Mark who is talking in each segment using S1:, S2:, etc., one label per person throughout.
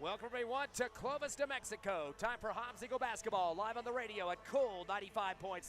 S1: Welcome everyone to Clovis, New Mexico. Time for Hobbs Eagle basketball, live on the radio at Cool 95.7.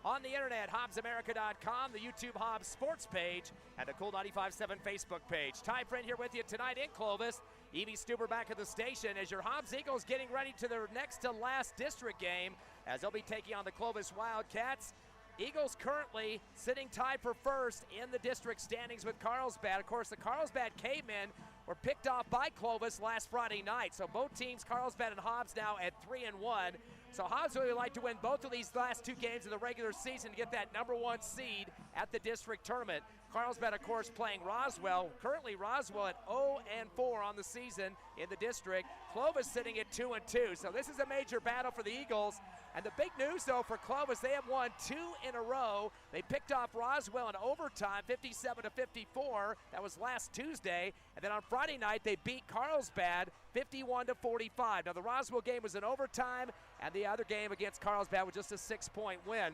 S1: On the internet, HobbsAmerica.com, the YouTube Hobbs sports page, and the Cool 95.7 Facebook page. Ty Friend here with you tonight in Clovis. Evie Stuber back at the station as your Hobbs Eagles getting ready to their next to last district game as they'll be taking on the Clovis Wildcats. Eagles currently sitting tied for first in the district standings with Carlsbad. Of course, the Carlsbad Cavemen were picked off by Clovis last Friday night. So both teams, Carlsbad and Hobbs, now at 3-1. So Hobbs really like to win both of these last two games of the regular season to get that #1 seed at the district tournament. Carlsbad, of course, playing Roswell. Currently, Roswell at 0-4 on the season in the district. Clovis sitting at 2-2. So this is a major battle for the Eagles. And the big news, though, for Clovis, they have won 2 in a row. They picked off Roswell in overtime, 57-54. That was last Tuesday. And then on Friday night, they beat Carlsbad 51-45. Now, the Roswell game was in overtime, and the other game against Carlsbad was just a 6-point win.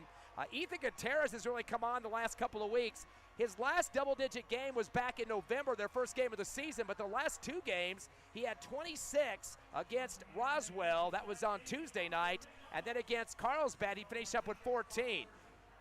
S1: Ethan Gutierrez has really come on the last couple of weeks. His last double-digit game was back in November, their first game of the season, but the last two games, he had 26 against Roswell. That was on Tuesday night. And then against Carlsbad, he finished up with 14.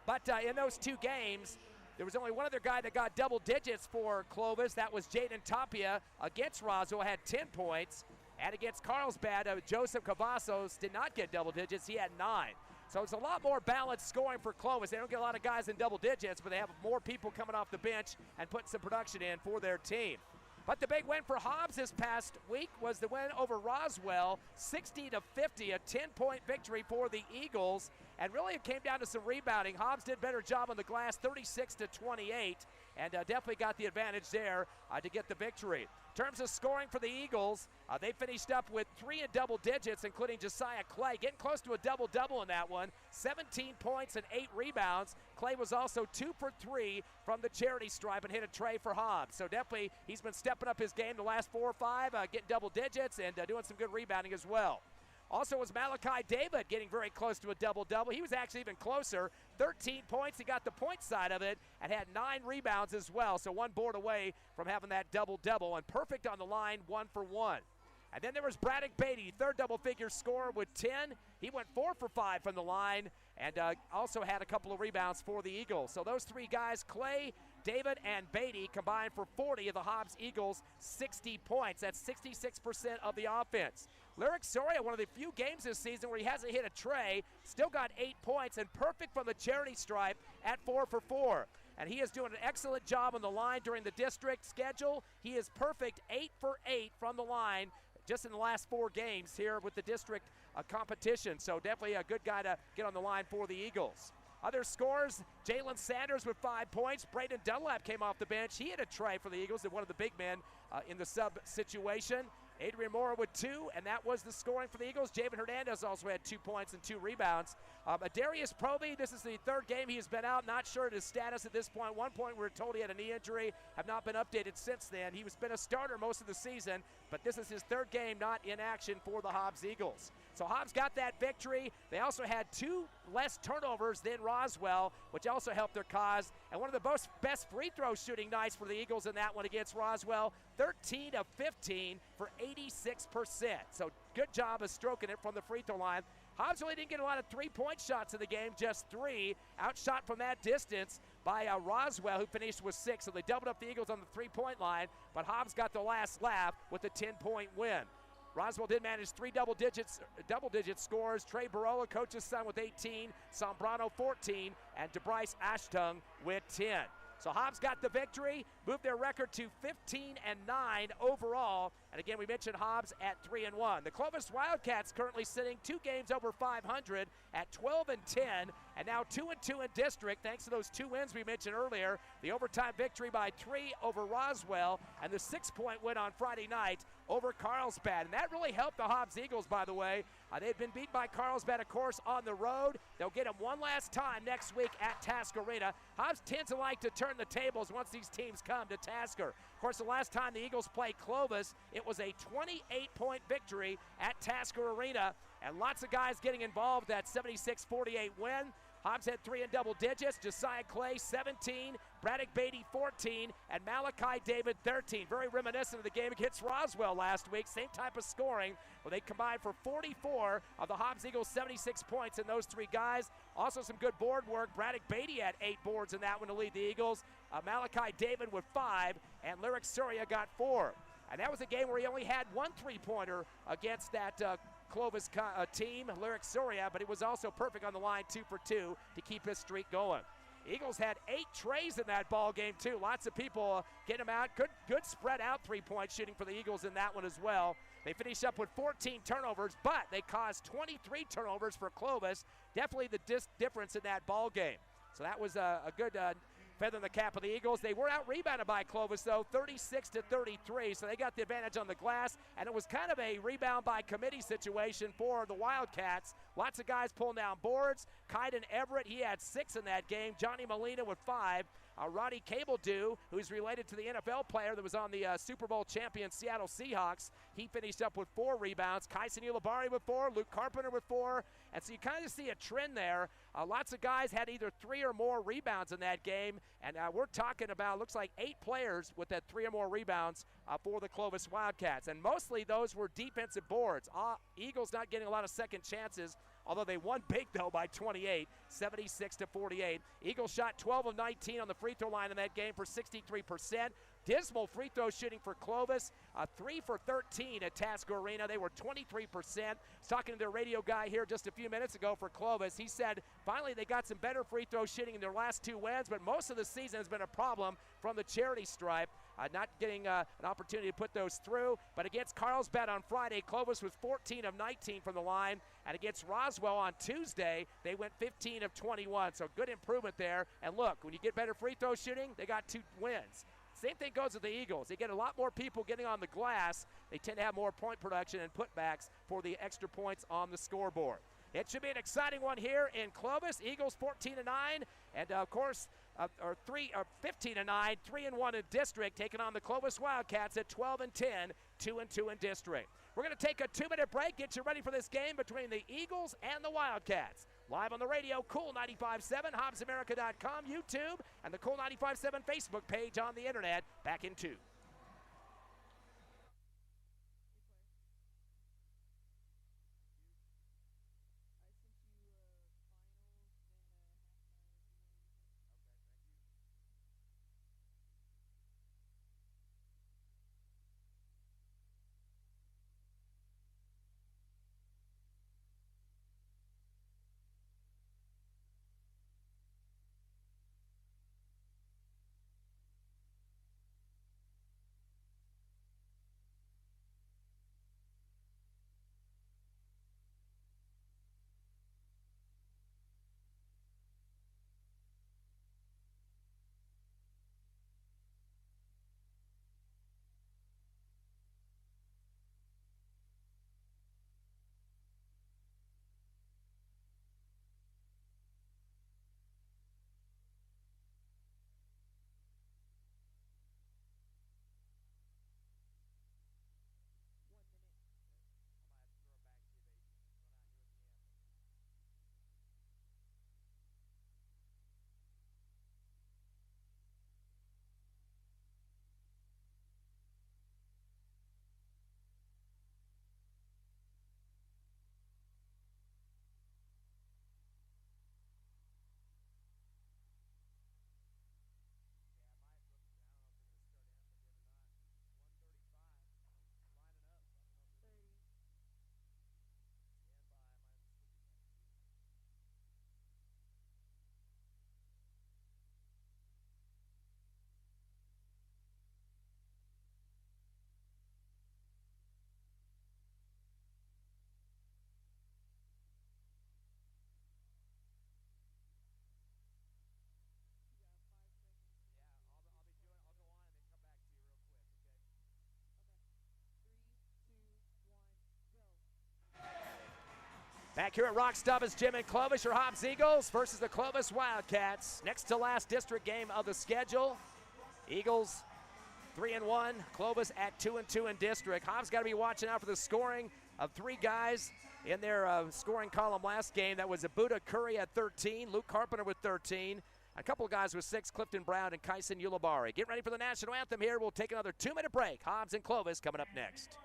S1: But in those two games, there was only one other guy that got double digits for Clovis. That was Jaden Tapia against Roswell, had 10 points. And against Carlsbad, Joseph Cavazos did not get double digits. He had 9. So it's a lot more balanced scoring for Clovis. They don't get a lot of guys in double digits, but they have more people coming off the bench and putting some production in for their team. But the big win for Hobbs this past week was the win over Roswell, 60-50, a 10-point victory for the Eagles. And really it came down to some rebounding. Hobbs did a better job on the glass, 36-28, and definitely got the advantage there to get the victory. In terms of scoring for the Eagles, they finished up with 3 in double digits, including Josiah Clay, getting close to a double-double in that one, 17 points and 8 rebounds. Clay was also 2 for 3 from the charity stripe and hit a tray for Hobbs. So definitely he's been stepping up his game the last 4 or 5, getting double digits and doing some good rebounding as well. Also was Malachi David getting very close to a double-double. He was actually even closer, 13 points. He got the point side of it and had 9 rebounds as well. So 1 board away from having that double-double and perfect on the line, 1 for 1. And then there was Braddock Beatty, third double-figure scorer with 10. He went 4 for 5 from the line and also had a couple of rebounds for the Eagles. So those 3 guys, Clay, David, and Beatty, combined for 40 of the Hobbs Eagles' 60 points. That's 66% of the offense. Lyric Soria, one of the few games this season where he hasn't hit a tray, still got 8 points and perfect from the charity stripe at 4 for 4. And he is doing an excellent job on the line during the district schedule. He is perfect 8 for 8 from the line just in the last 4 games here with the district competition. So definitely a good guy to get on the line for the Eagles. Other scores, Jalen Sanders with 5 points. Braden Dunlap came off the bench. He had a try for the Eagles and one of the big men in the sub situation. Adrian Moore with 2, and that was the scoring for the Eagles. Javen Hernandez also had 2 points and 2 rebounds. Darius Proby, this is the 3rd game he has been out. Not sure of his status at this point. One point we were told he had a knee injury. Have not been updated since then. He was been a starter most of the season, but this is his 3rd game not in action for the Hobbs Eagles. So Hobbs got that victory. They also had 2 less turnovers than Roswell, which also helped their cause. And one of the best free throw shooting nights for the Eagles in that one against Roswell, 13 of 15 for 86%. So good job of stroking it from the free throw line. Hobbs really didn't get a lot of 3-point shots in the game, just 3. Outshot from that distance by Roswell, who finished with 6. So they doubled up the Eagles on the 3-point line, but Hobbs got the last laugh with a 10-point win. Roswell did manage 3 double-digit scores. Trey Barola, coach's son, with 18, Sombrano 14, and DeBryce Ashtung with 10. So Hobbs got the victory, moved their record to 15-9 overall. And again, we mentioned Hobbs at 3-1. The Clovis Wildcats currently sitting 2 games over 500 at 12-10, and now 2-2 in district thanks to those 2 wins we mentioned earlier. The overtime victory by 3 over Roswell and the 6-point win on Friday night over Carlsbad. And that really helped the Hobbs Eagles, by the way. They've been beat by Carlsbad, of course, on the road. They'll get them one last time next week at Tasker Arena. Hobbs tends to like to turn the tables once these teams come to Tasker. Of course, the last time the Eagles played Clovis, it was a 28-point victory at Tasker Arena, and lots of guys getting involved. That 76-48 win. Hobbs had 3 in double digits. Josiah Clay, 17. Braddock Beatty, 14. And Malachi David, 13. Very reminiscent of the game against Roswell last week. Same type of scoring, where they combined for 44 of the Hobbs Eagles' 76 points in those 3 guys. Also some good board work. Braddock Beatty had 8 boards in that one to lead the Eagles. Malachi David with 5. And Lyric Surya got 4. And that was a game where he only had 1 3-pointer against that Clovis team, Lyric Surya, but he was also perfect on the line, 2 for 2 to keep his streak going. Eagles had 8 trays in that ball game too. Lots of people getting them out. Good spread out 3-point shooting for the Eagles in that one as well. They finished up with 14 turnovers, but they caused 23 turnovers for Clovis. Definitely the difference in that ball game. So that was a good feather in the cap of the Eagles. They were out-rebounded by Clovis, though, 36-33, so they got the advantage on the glass, and it was kind of a rebound-by-committee situation for the Wildcats. Lots of guys pulling down boards. Kaiden Everett, he had 6 in that game. Johnny Molina with 5. Roddy Cabledew, who's related to the NFL player that was on the Super Bowl champion Seattle Seahawks, he finished up with 4 rebounds. Kaisen Ulabari with 4, Luke Carpenter with 4, and so you kind of see a trend there. Lots of guys had either 3 or more rebounds in that game, and we're talking about, looks like 8 players with that 3 or more rebounds for the Clovis Wildcats, and mostly those were defensive boards. Eagles not getting a lot of second chances, although they won big, though, by 28, 76-48. Eagles shot 12 of 19 on the free throw line in that game for 63%. Dismal free throw shooting for Clovis, 3 for 13 at Tasker Arena. They were 23%. I was talking to their radio guy here just a few minutes ago for Clovis. He said finally they got some better free throw shooting in their last 2 wins, but most of the season has been a problem from the charity stripe. Not getting an opportunity to put those through. But against Carlsbad on Friday, Clovis was 14 of 19 from the line. And against Roswell on Tuesday, they went 15 of 21. So good improvement there. And look, when you get better free throw shooting, they got 2 wins. Same thing goes with the Eagles. They get a lot more people getting on the glass. They tend to have more point production and putbacks for the extra points on the scoreboard. It should be an exciting one here in Clovis. Eagles 14-9, and of course, 15-9, 3-1 in district, taking on the Clovis Wildcats at 12-10, 2-2 in district. We're going to take a 2-minute break, get you ready for this game between the Eagles and the Wildcats. Live on the radio, Cool 95.7, HobbsAmerica.com, YouTube, and the Cool 95.7 Facebook page on the internet. Back in 2. Back here at Rock Stubbs, Jim and Clovis, your Hobbs Eagles versus the Clovis Wildcats. Next to last district game of the schedule. Eagles 3-1, Clovis at 2-2 in district. Hobbs got to be watching out for the scoring of 3 guys in their scoring column last game. That was Abuda Curry at 13, Luke Carpenter with 13, a couple of guys with 6, Clifton Brown and Kyson Ulibarri. Get ready for the national anthem here. We'll take another 2-minute break. Hobbs and Clovis coming up next.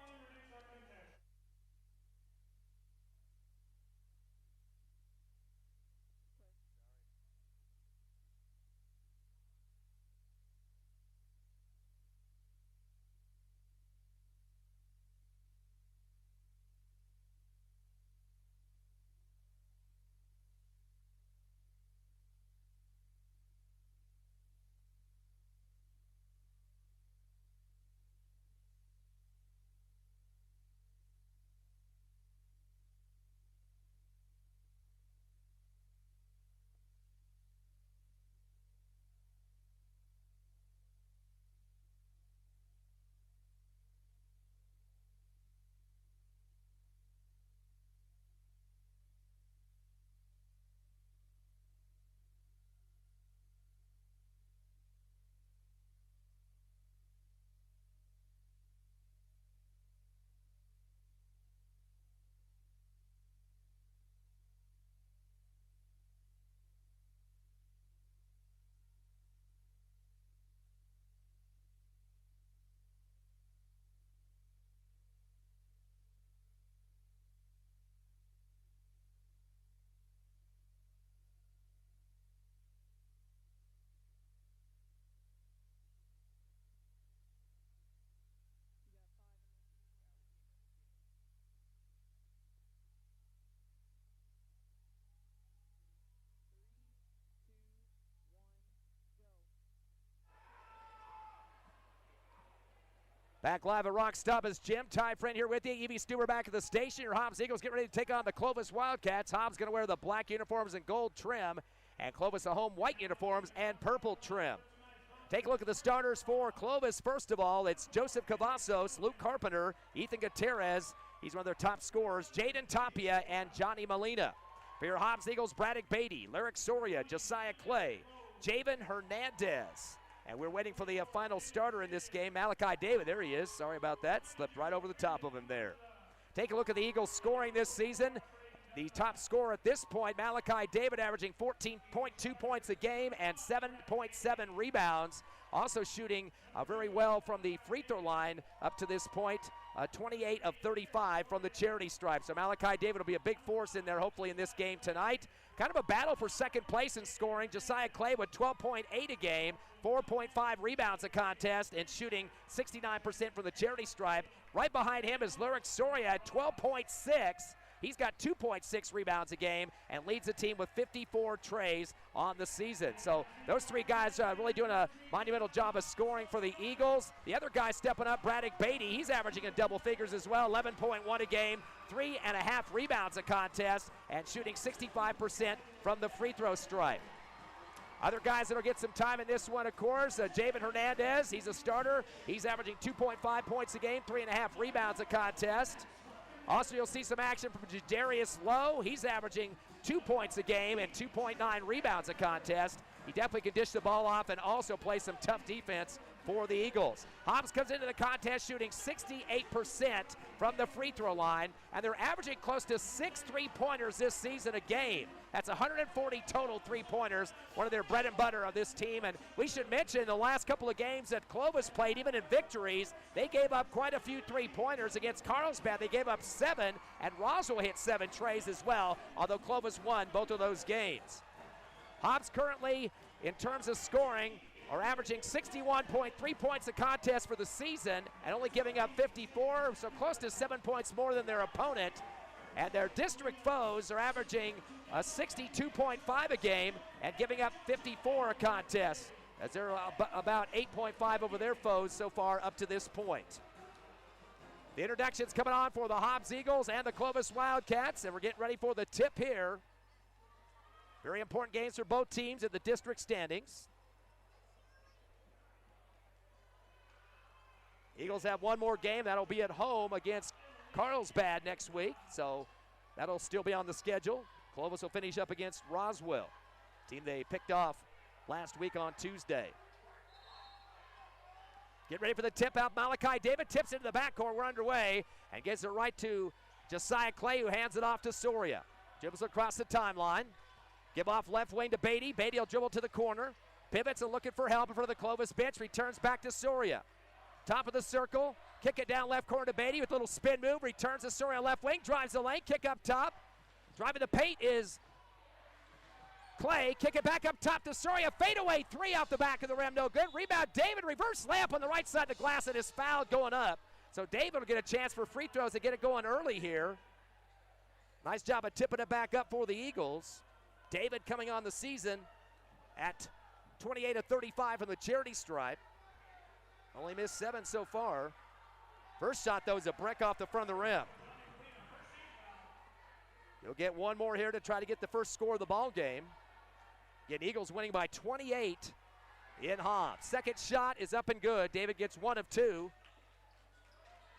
S1: Back live at Rock Stop is Jim. Ty Friend here with you. Evie Stuber back at the station. Your Hobbs Eagles get ready to take on the Clovis Wildcats. Hobbs going to wear the black uniforms and gold trim, and Clovis the home white uniforms and purple trim. Take a look at the starters for Clovis. First of all, it's Joseph Cavazos, Luke Carpenter, Ethan Gutierrez. He's one of their top scorers. Jaden Tapia and Johnny Molina. For your Hobbs Eagles, Braddock Beatty, Lyric Soria, Josiah Clay, Javen Hernandez. And we're waiting for the final starter in this game, Malachi David. There he is. Sorry about that. Slipped right over the top of him there. Take a look at the Eagles scoring this season. The top scorer at this point, Malachi David, averaging 14.2 points a game and 7.7 rebounds. Also shooting very well from the free throw line up to this point. 28 of 35 from the charity stripe. So Malachi David will be a big force in there hopefully in this game tonight. Kind of a battle for second place in scoring. Josiah Clay with 12.8 a game, 4.5 rebounds a contest, and shooting 69% from the charity stripe. Right behind him is Lyric Soria at 12.6. He's got 2.6 rebounds a game and leads the team with 54 trays on the season. So those three guys really doing a monumental job of scoring for the Eagles. The other guy stepping up, Braddock Beatty, he's averaging in double figures as well, 11.1 a game, 3.5 rebounds a contest, and shooting 65% from the free throw stripe. Other guys that'll get some time in this one, of course, Javen Hernandez, he's a starter. He's averaging 2.5 points a game, 3.5 rebounds a contest. Also, you'll see some action from Jadarius Lowe. He's averaging 2 points a game and 2.9 rebounds a contest. He definitely can dish the ball off and also play some tough defense for the Eagles. Hobbs comes into the contest shooting 68% from the free throw line, and they're averaging close to 6 3-pointers this season a game. That's 140 total three-pointers, one of their bread and butter of this team. And we should mention the last couple of games that Clovis played, even in victories, they gave up quite a few three-pointers. Against Carlsbad, they gave up 7, and Roswell hit 7 trays as well, although Clovis won both of those games. Hobbs currently, in terms of scoring, are averaging 61.3 points a contest for the season and only giving up 54, so close to 7 points more than their opponent. And their district foes are averaging 62.5 a game and giving up 54 a contest, as they're about 8.5 over their foes so far up to this point. The introductions coming on for the Hobbs Eagles and the Clovis Wildcats, and we're getting ready for the tip here. Very important games for both teams in the district standings. Eagles have one more game. That'll be at home against Carlsbad next week, so that'll still be on the schedule. Clovis will finish up against Roswell, team they picked off last week on Tuesday. Get ready for the tip out. Malachi David tips into the backcourt. We're underway and gets it right to Josiah Clay, who hands it off to Soria. Dribbles across the timeline. Give off left wing to Beatty. Beatty will dribble to the corner. Pivots and looking for help in front of the Clovis bench. Returns back to Soria. Top of the circle. Kick it down left corner to Beatty with a little spin move. Returns to Soria left wing. Drives the lane. Kick up top. Driving the paint is Clay. Kick it back up top to Soria. Fadeaway three off the back of the rim. No good. Rebound David. Reverse layup on the right side of the glass and is fouled going up. So David will get a chance for free throws to get it going early here. Nice job of tipping it back up for the Eagles. David coming on the season at 28 of 35 from the charity stripe. Only missed 7 so far. First shot, though, is a brick off the front of the rim. You'll get one more here to try to get the first score of the ball game. Again, Eagles winning by 28 in Hobbs. Second shot is up and good. David gets 1 of 2.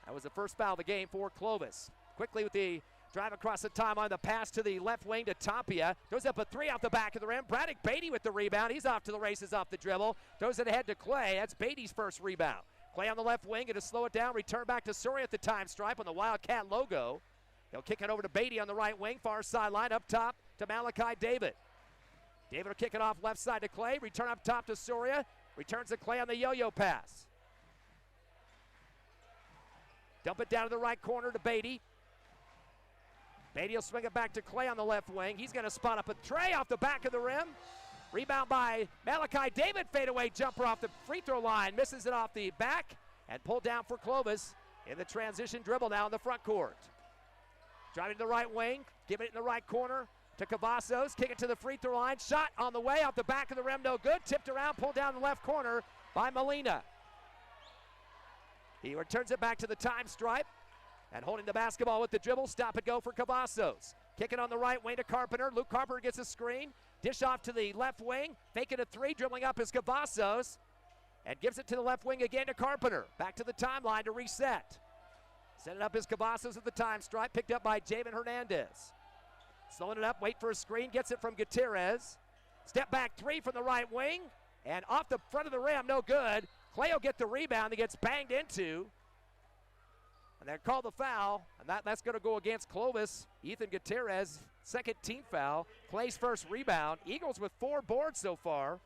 S1: That was the first foul of the game for Clovis. Quickly with the drive across the timeline, the pass to the left wing to Tapia. Throws up a 3 off the back of the rim. Braddock Beatty with the rebound. He's off to the races off the dribble. Throws it ahead to Clay. That's Beatty's first rebound. Clay on the left wing, going to slow it down. Return back to Soria at the time stripe on the Wildcat logo. He'll kick it over to Beatty on the right wing. Far sideline up top to Malachi David. David will kick it off left side to Clay. Return up top to Soria. Returns to Clay on the yo-yo pass. Dump it down to the right corner to Beatty. Beatty will swing it back to Clay on the left wing. He's going to spot up a tray off the back of the rim. Rebound by Malachi David. Fadeaway jumper off the free throw line. Misses it off the back and pulled down for Clovis in the transition dribble now in the front court. Driving to the right wing. Give it in the right corner to Cavazos. Kick it to the free throw line. Shot on the way off the back of the rim. No good. Tipped around. Pulled down the left corner by Molina. He returns it back to the time stripe. And holding the basketball with the dribble, stop and go for Cavazos. Kick it on the right wing to Carpenter. Luke Carpenter gets a screen. Dish off to the left wing. Faking a 3, dribbling up is Cavazos. And gives it to the left wing again to Carpenter. Back to the timeline to reset. Set it up is Cavazos at the time stripe. Picked up by Javen Hernandez. Slowing it up, wait for a screen. Gets it from Gutierrez. Step back 3 from the right wing. And off the front of the rim, no good. Clay will get the rebound. He gets banged into. And they're called the foul, and that's going to go against Clovis. Ethan Gutierrez, second team foul. Clay's first rebound. Eagles with 4 boards so far,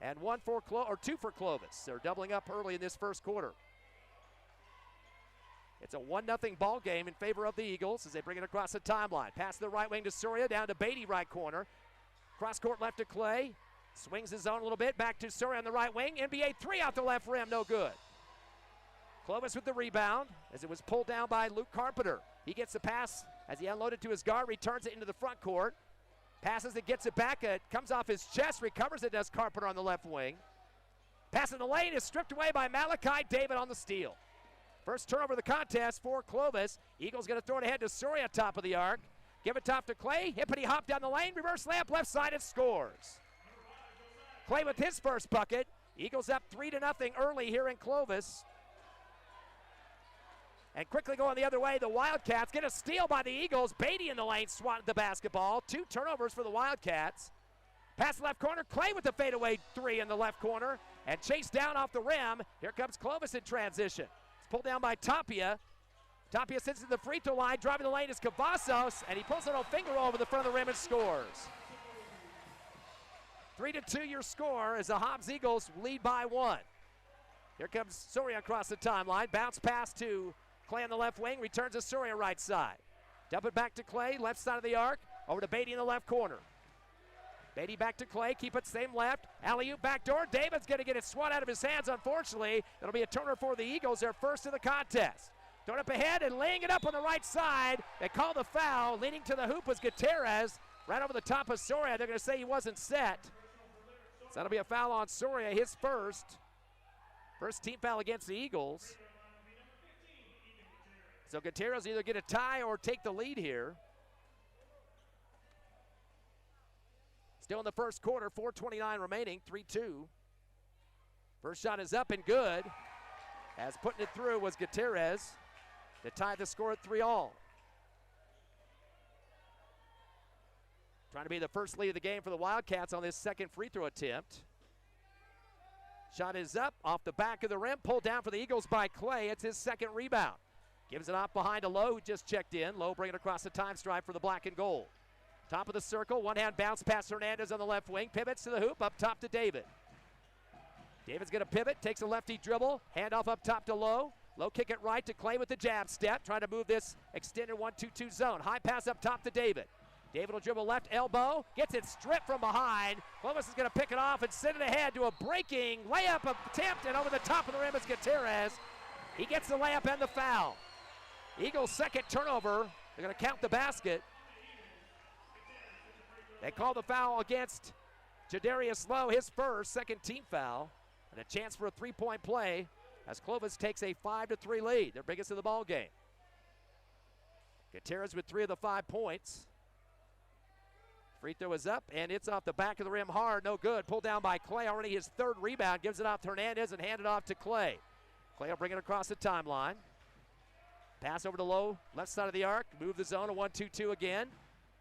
S1: and 2 for Clovis. They're doubling up early in this first quarter. It's a 1-0 ball game in favor of the Eagles as they bring it across the timeline. Pass to the right wing to Soria, down to Beatty, right corner. Cross court left to Clay. Swings his zone a little bit, back to Soria on the right wing. NBA 3 out the left rim, no good. Clovis with the rebound as it was pulled down by Luke Carpenter. He gets the pass as he unloaded to his guard, returns it into the front court. Passes it, gets it back, it comes off his chest, recovers it, does Carpenter on the left wing. Pass in the lane is stripped away by Malachi David on the steal. First turnover of the contest for Clovis. Eagles going to throw it ahead to Soria, top of the arc. Give it top to Clay, hippity hop down the lane, reverse layup left side and scores. Clay with his first bucket. Eagles up 3-0 early here in Clovis. And quickly going the other way, the Wildcats get a steal by the Eagles. Beatty in the lane swatted the basketball. 2 turnovers for the Wildcats. Pass left corner, Clay with the fadeaway 3 in the left corner. And chased down off the rim. Here comes Clovis in transition. It's pulled down by Tapia. Tapia sits to the free throw line. Driving the lane is Cavazos. And he pulls a little finger roll over the front of the rim and scores. 3-2 your score as the Hobbs Eagles lead by 1. Here comes Soria across the timeline. Bounce pass to Clay on the left wing, returns to Soria right side. Dump it back to Clay, left side of the arc, over to Beatty in the left corner. Beatty back to Clay, keep it same left. Alley-oop backdoor, David's going to get it swat out of his hands, unfortunately. It'll be a turner for the Eagles, their first of the contest. Throwing up ahead and laying it up on the right side. They call the foul. Leading to the hoop was Gutierrez, right over the top of Soria. They're going to say he wasn't set. So that'll be a foul on Soria, his first. First team foul against the Eagles. So Gutierrez either get a tie or take the lead here. Still in the first quarter, 4:29 remaining, 3-2. First shot is up and good. As putting it through was Gutierrez to tie the score at 3-all. Trying to be the first lead of the game for the Wildcats on this second free throw attempt. Shot is up, off the back of the rim, pulled down for the Eagles by Clay. It's his second rebound. Gives it off behind to Lowe, who just checked in. Lowe bringing it across the time stripe for the black and gold. Top of the circle, one-hand bounce pass Hernandez on the left wing. Pivots to the hoop, up top to David. David's going to pivot, takes a lefty dribble. Handoff up top to Lowe. Lowe kick it right to Clay with the jab step, trying to move this extended 1-2-2 zone. High pass up top to David. David will dribble left elbow, gets it stripped from behind. Clovis is going to pick it off and send it ahead to a breaking layup attempt, and over the top of the rim is Gutierrez. He gets the layup and the foul. Eagles' second turnover. They're going to count the basket. They call the foul against Jadarius Lowe, his first, second team foul, and a chance for a three-point play as Clovis takes a 5-3 lead, their biggest of the ball game. Gutierrez with 3 of the 5 points. Free throw is up, and it's off the back of the rim hard, no good. Pulled down by Clay, already his third rebound. Gives it off to Hernandez and handed off to Clay. Clay will bring it across the timeline. Pass over to Lowe, left side of the arc. Move the zone, a 1-2-2 again.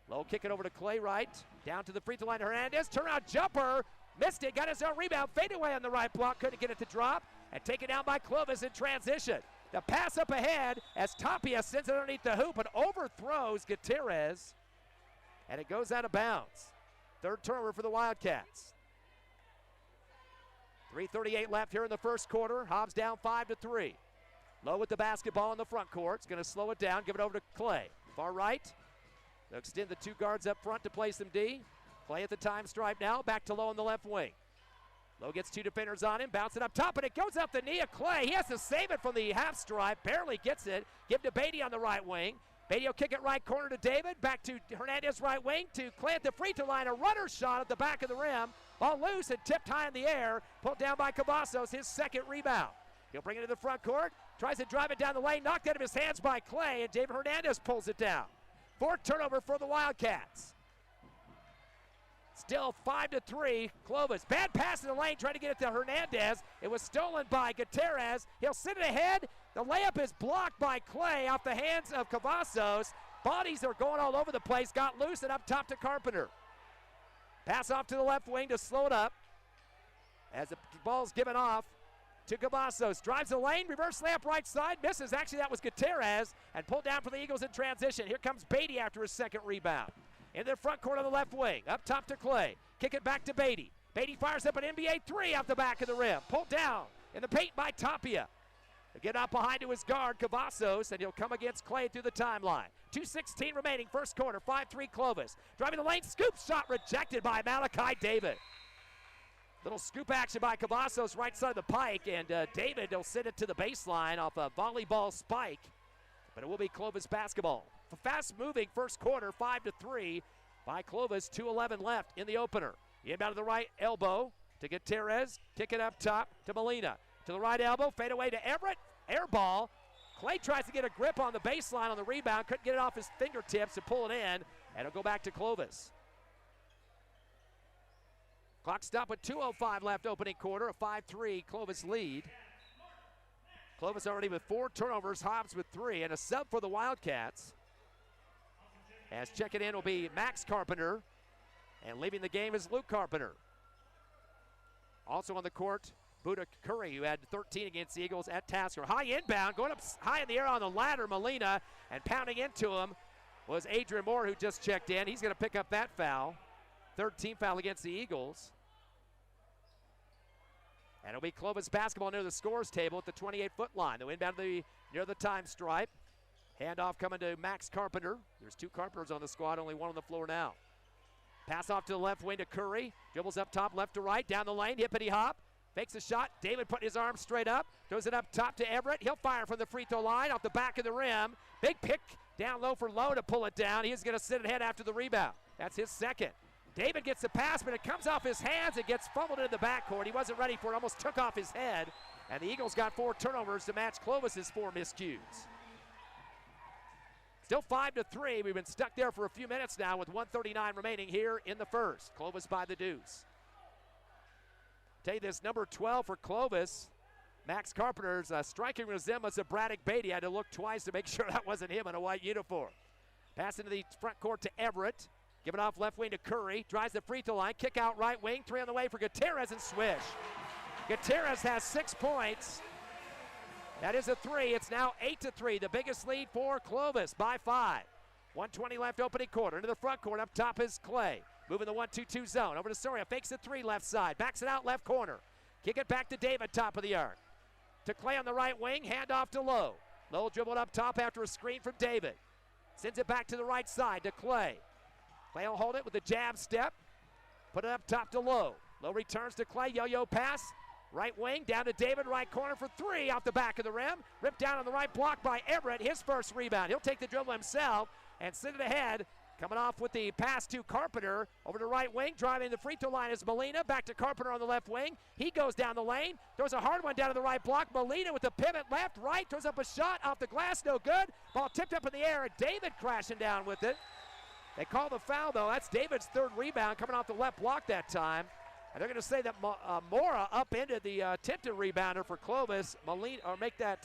S1: Lowe kick it over to Clay right. Down to the free throw line, Hernandez. Turnaround jumper, missed it, got his own rebound. Fade away on the right block, couldn't get it to drop. And taken down by Clovis in transition. The pass up ahead as Tapia sends it underneath the hoop and overthrows Gutierrez. And it goes out of bounds. Third turnover for the Wildcats. 3:38 left here in the first quarter. Hobbs down 5-3. Lowe with the basketball in the front court. It's going to slow it down, give it over to Clay. Far right. They'll extend the 2 guards up front to play some D. Clay at the time stripe now. Back to Lowe on the left wing. Lowe gets 2 defenders on him. Bounce it up top, and it goes up the knee of Clay. He has to save it from the half stripe. Barely gets it. Give to Beatty on the right wing. Beatty will kick it right corner to David. Back to Hernandez right wing to Clay at the free throw line. A runner shot at the back of the rim. Ball loose and tipped high in the air. Pulled down by Cavazos, his second rebound. He'll bring it to the front court. Tries to drive it down the lane. Knocked out of his hands by Clay, and David Hernandez pulls it down. 4th turnover for the Wildcats. Still 5-3, Clovis. Bad pass in the lane, trying to get it to Hernandez. It was stolen by Gutierrez. He'll send it ahead. The layup is blocked by Clay off the hands of Cavazos. Bodies are going all over the place. Got loose and up top to Carpenter. Pass off to the left wing to slow it up. As the ball's given off to Cavazos. Drives the lane, reverse layup right side. Misses. Actually, that was Gutierrez. And pulled down for the Eagles in transition. Here comes Beatty after his second rebound. In the front court on the left wing. Up top to Clay. Kick it back to Beatty. Beatty fires up an NBA 3 off the back of the rim. Pulled down in the paint by Tapia. Get out behind to his guard, Cavazos, and he'll come against Clay through the timeline. 2:16 remaining, first quarter, 5-3 Clovis. Driving the lane, scoop shot rejected by Malachi David. Little scoop action by Cavazos right side of the pike, and David will send it to the baseline off a volleyball spike, but it will be Clovis basketball. Fast-moving first quarter, 5-3 by Clovis, 2:11 left in the opener. Inbound to the right elbow to Gutierrez, kick it up top to Molina. To the right elbow, fade away to Everett, air ball. Clay tries to get a grip on the baseline on the rebound, couldn't get it off his fingertips and pull it in, and it'll go back to Clovis. Clock stop with 2:05 left opening quarter, a 5-3 Clovis lead. Clovis already with 4 turnovers, Hobbs with 3, and a sub for the Wildcats. As checking in will be Max Carpenter, and leaving the game is Luke Carpenter. Also on the court, Buda Curry, who had 13 against the Eagles at Tasker. High inbound, going up high in the air on the ladder, Molina, and pounding into him was Adrian Moore, who just checked in. He's going to pick up that foul. 3rd team foul against the Eagles. And it'll be Clovis basketball near the scores table at the 28-foot line. They'll inbound near the time stripe. Handoff coming to Max Carpenter. There's 2 Carpenters on the squad, only 1 on the floor now. Pass off to the left wing to Curry. Dribbles up top, left to right, down the lane, hippity hop. Fakes a shot. David putting his arm straight up. Throws it up top to Everett. He'll fire from the free throw line off the back of the rim. Big pick down low for Lowe to pull it down. He's going to sit ahead after the rebound. That's his second. David gets the pass, but it comes off his hands. It gets fumbled into the backcourt. He wasn't ready for it. Almost took off his head. And the Eagles got 4 turnovers to match Clovis's 4 miscues. Still 5-3. We've been stuck there for a few minutes now with 1:39 remaining here in the first. Clovis by the deuce. Tell you this, number 12 for Clovis, Max Carpenter's striking resemblance of Braddock Beatty. I had to look twice to make sure that wasn't him in a white uniform. Pass into the front court to Everett. Give it off left wing to Curry. Drives the free throw line. Kick out right wing. 3 on the way for Gutierrez and swish. Gutierrez has 6 points. That is a three. It's now 8-3. The biggest lead for Clovis by 5. 1:20 left opening quarter. Into the front court. Up top is Clay. Moving the 1-2-2 zone. Over to Soria. Fakes a three left side. Backs it out left corner. Kick it back to David, top of the arc. To Clay on the right wing. Hand off to Lowe. Lowe dribbled up top after a screen from David. Sends it back to the right side to Clay. Clay will hold it with a jab step. Put it up top to Lowe. Lowe returns to Clay. Yo-yo pass. Right wing, down to David, right corner for three off the back of the rim. Ripped down on the right block by Everett, his first rebound. He'll take the dribble himself and send it ahead. Coming off with the pass to Carpenter. Over to right wing, driving the free throw line is Molina. Back to Carpenter on the left wing. He goes down the lane, throws a hard one down to the right block. Molina with the pivot left, right, throws up a shot off the glass, no good. Ball tipped up in the air, and David crashing down with it. They call the foul, though. That's David's third rebound coming off the left block that time. And they're going to say that Mora upended the attempted rebounder for Clovis, Molina, or make that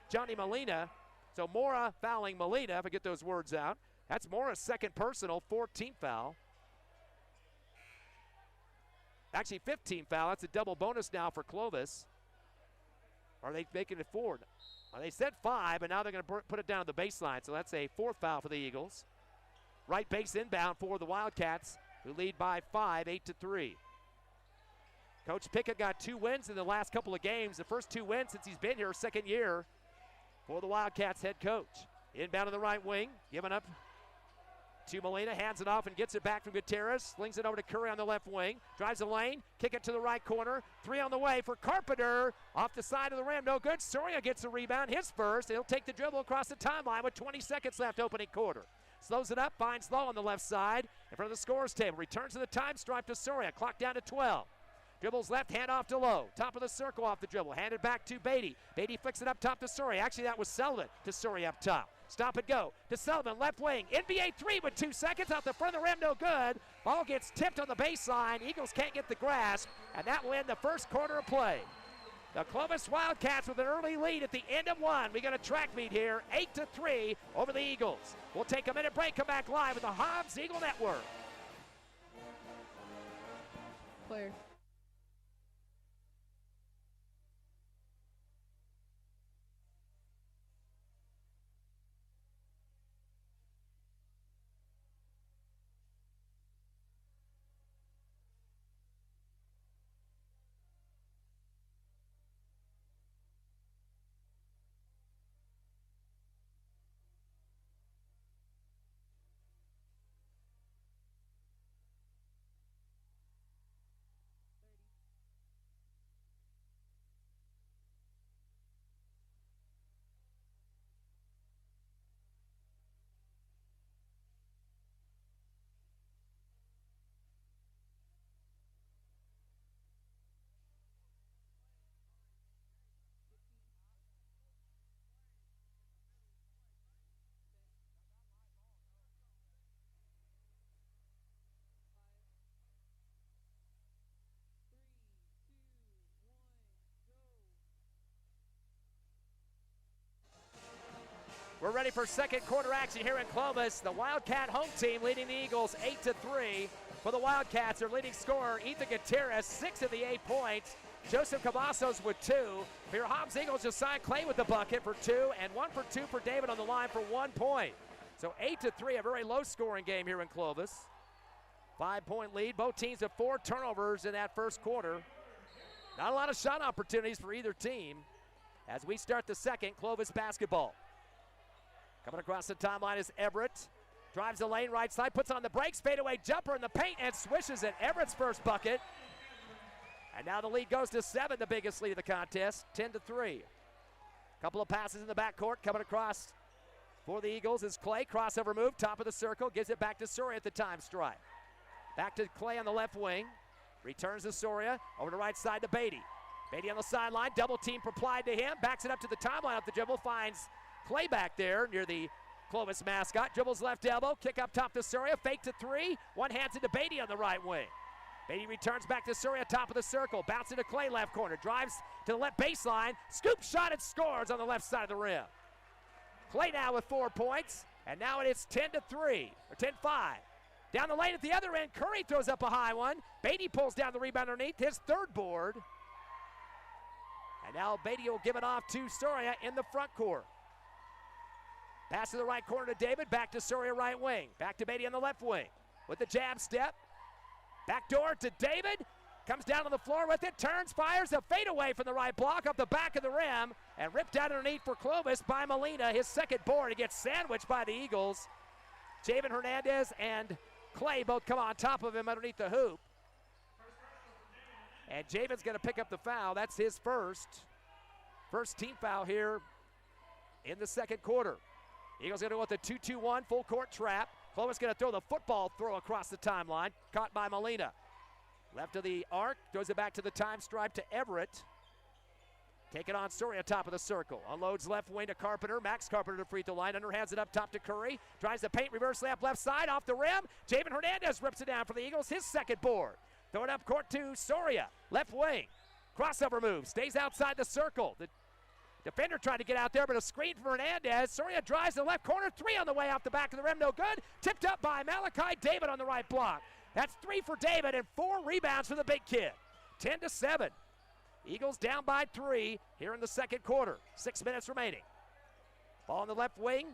S1: Johnny Molina. So Mora fouling Molina, if I get those words out. That's Mora's second personal, 14th foul. Actually, 15th foul. That's a double bonus now for Clovis. Are they making it forward? Well, they said 5, and now they're going to put it down to the baseline. So that's a 4th foul for the Eagles. Right base inbound for the Wildcats, who lead by 5, 8-3. Coach Pickett got 2 wins in the last couple of games. The first 2 wins since he's been here, second year for the Wildcats head coach. Inbound on the right wing, giving up to Molina, hands it off and gets it back from Gutierrez. Slings it over to Curry on the left wing. Drives the lane, kick it to the right corner. 3 on the way for Carpenter. Off the side of the rim, no good. Soria gets the rebound, his first. He'll take the dribble across the timeline with 20 seconds left opening quarter. Slows it up, finds Lowe on the left side in front of the scorer's table. Returns to the time stripe to Soria. Clock down to 12. Dribbles left, hand off to Lowe. Top of the circle off the dribble. Handed back to Beatty. Beatty flicks it up top to Soria. Actually, that was Sullivan to Soria up top. Stop and go to Sullivan, left wing. NBA 3 with 2 seconds. Out the front of the rim, no good. Ball gets tipped on the baseline. Eagles can't get the grasp, and that will end the first quarter of play. The Clovis Wildcats with an early lead at the end of 1. We got a track meet here, 8-3 over the Eagles. We'll take a minute break, come back live with the Hobbs Eagle Network.
S2: Player.
S1: We're ready for second quarter action here in Clovis. The Wildcat home team leading the Eagles 8-3. For the Wildcats, their leading scorer, Ethan Gutierrez, 6 of the 8 points. Joseph Cavazos with 2. For your Hobbs Eagles, Josiah Clay with the bucket for 2, and 1 for 2 for David on the line for 1 point. So 8-3, a very low-scoring game here in Clovis. 5-point lead. Both teams have 4 turnovers in that first quarter. Not a lot of shot opportunities for either team. As we start the second, Clovis basketball. Coming across the timeline is Everett. Drives the lane right side, puts on the brakes, fadeaway jumper in the paint, and swishes it. Everett's first bucket. And now the lead goes to 7, the biggest lead of the contest, 10-3. Couple of passes in the backcourt coming across for the Eagles is Clay. Crossover move, top of the circle, gives it back to Soria at the time strike. Back to Clay on the left wing. Returns to Soria, over the right side to Beatty. Beatty on the sideline, double team applied to him, backs it up to the timeline up the dribble, finds Clay back there near the Clovis mascot. Dribbles left elbow, kick up top to Soria, fake to 3. One hands it to Beatty on the right wing. Beatty returns back to Soria, top of the circle. Bounce into Clay, left corner. Drives to the left baseline. Scoop shot and scores on the left side of the rim. Clay now with 4 points. And now it's 10-3, or 10-5. Down the lane at the other end, Curry throws up a high one. Beatty pulls down the rebound underneath, his third board. And now Beatty will give it off to Soria in the front court. Pass to the right corner to David, back to Soria right wing. Back to Beatty on the left wing with the jab step. Back door to David, comes down on the floor with it, turns, fires a fadeaway from the right block up the back of the rim, and ripped out underneath for Clovis by Molina. His second board, he gets sandwiched by the Eagles. Javen Hernandez and Clay both come on top of him underneath the hoop. And Javen's going to pick up the foul. That's his first team foul here in the second quarter. Eagles going to go with the 2-2-1 full court trap. Clovis going to throw the football throw across the timeline, caught by Molina. Left of the arc, throws it back to the time stripe to Everett. Take it on Soria, top of the circle. Unloads left wing to Carpenter. Max Carpenter to free throw line. Underhands it up top to Curry. Tries to paint, reverse layup left side, off the rim. Javen Hernandez rips it down for the Eagles, his second board. Throw it up court to Soria, left wing. Crossover move, stays outside the circle. The defender tried to get out there, but a screen from Hernandez. Soria drives to the left corner, three on the way off the back of the rim, no good. Tipped up by Malachi David on the right block. That's 3 for David and 4 rebounds for the big kid. 10-7. Eagles down by 3 here in the second quarter. 6 minutes remaining. Ball on the left wing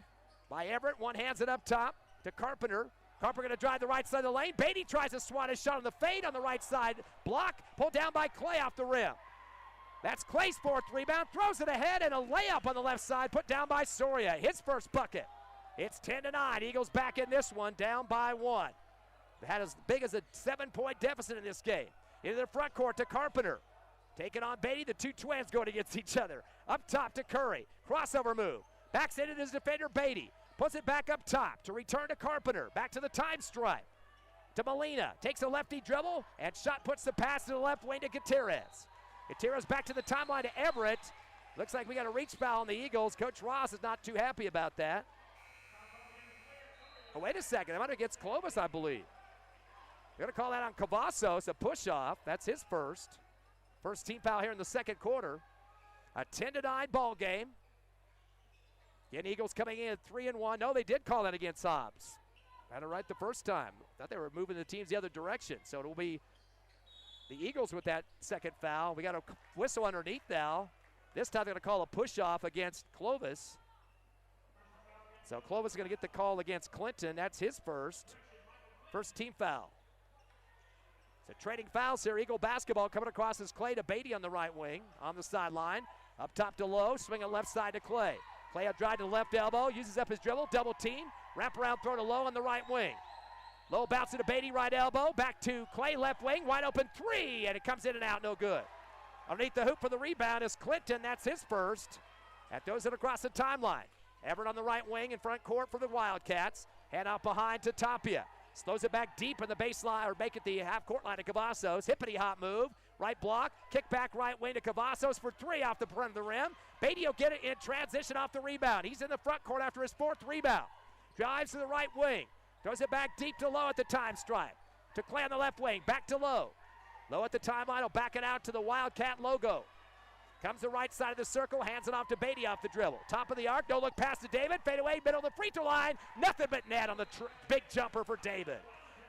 S1: by Everett. One hands it up top to Carpenter. Carpenter going to drive the right side of the lane. Beatty tries to swat his shot on the fade on the right side. Block, pulled down by Clay off the rim. That's Clay's fourth rebound. Throws it ahead and a layup on the left side put down by Soria. His first bucket. It's 10-9. Eagles back in this one, down by 1. They had as big as a 7-point deficit in this game. Into the front court to Carpenter. Taking on Beatty, the two twins going against each other. Up top to Curry. Crossover move. Backs into his defender, Beatty. Puts it back up top to return to Carpenter. Back to the time stripe. To Molina. Takes a lefty dribble and shot puts the pass to the left wing to Gutierrez. Gutierrez back to the timeline to Everett. Looks like we got a reach foul on the Eagles. Coach Ross is not too happy about that. Oh, wait a second. That might be against Clovis, I believe. We're going to call that on Cavazos, a push-off. That's his first. First team foul here in the second quarter. A 10-9 ball game. Again, Eagles coming in at 3-1. No, they did call that against Hobbs. Had it right the first time. Thought they were moving the teams the other direction. So it'll be the Eagles with that second foul. We got a whistle underneath now. This time they're going to call a push-off against Clovis. So Clovis is going to get the call against Clinton. That's his first team foul. So trading fouls here. Eagle basketball coming across as Clay to Beatty on the right wing on the sideline. Up top to Lowe, swinging left side to Clay. Clay a drive to the left elbow, uses up his dribble, double team. Wraparound throw to Lowe on the right wing. Lowe bounces to Beatty, right elbow. Back to Clay, left wing, wide open three, and it comes in and out, no good. Underneath the hoop for the rebound is Clinton. That's his first. That throws it across the timeline. Everett on the right wing in front court for the Wildcats. Hand out behind to Tapia. Slows it back deep in the baseline, or make it the half-court line to Cavazos. Hippity-hop move, right block, kick back right wing to Cavazos for three off the front of the rim. Beatty will get it in transition off the rebound. He's in the front court after his fourth rebound. Drives to the right wing, throws it back deep to Lowe at the time stripe. To Clay on the left wing, back to Lowe. Lowe at the timeline will back it out to the Wildcat logo. Comes the right side of the circle, hands it off to Beatty off the dribble. Top of the arc, no look pass to David. Fade away, middle of the free throw line. Nothing but net on the big jumper for David.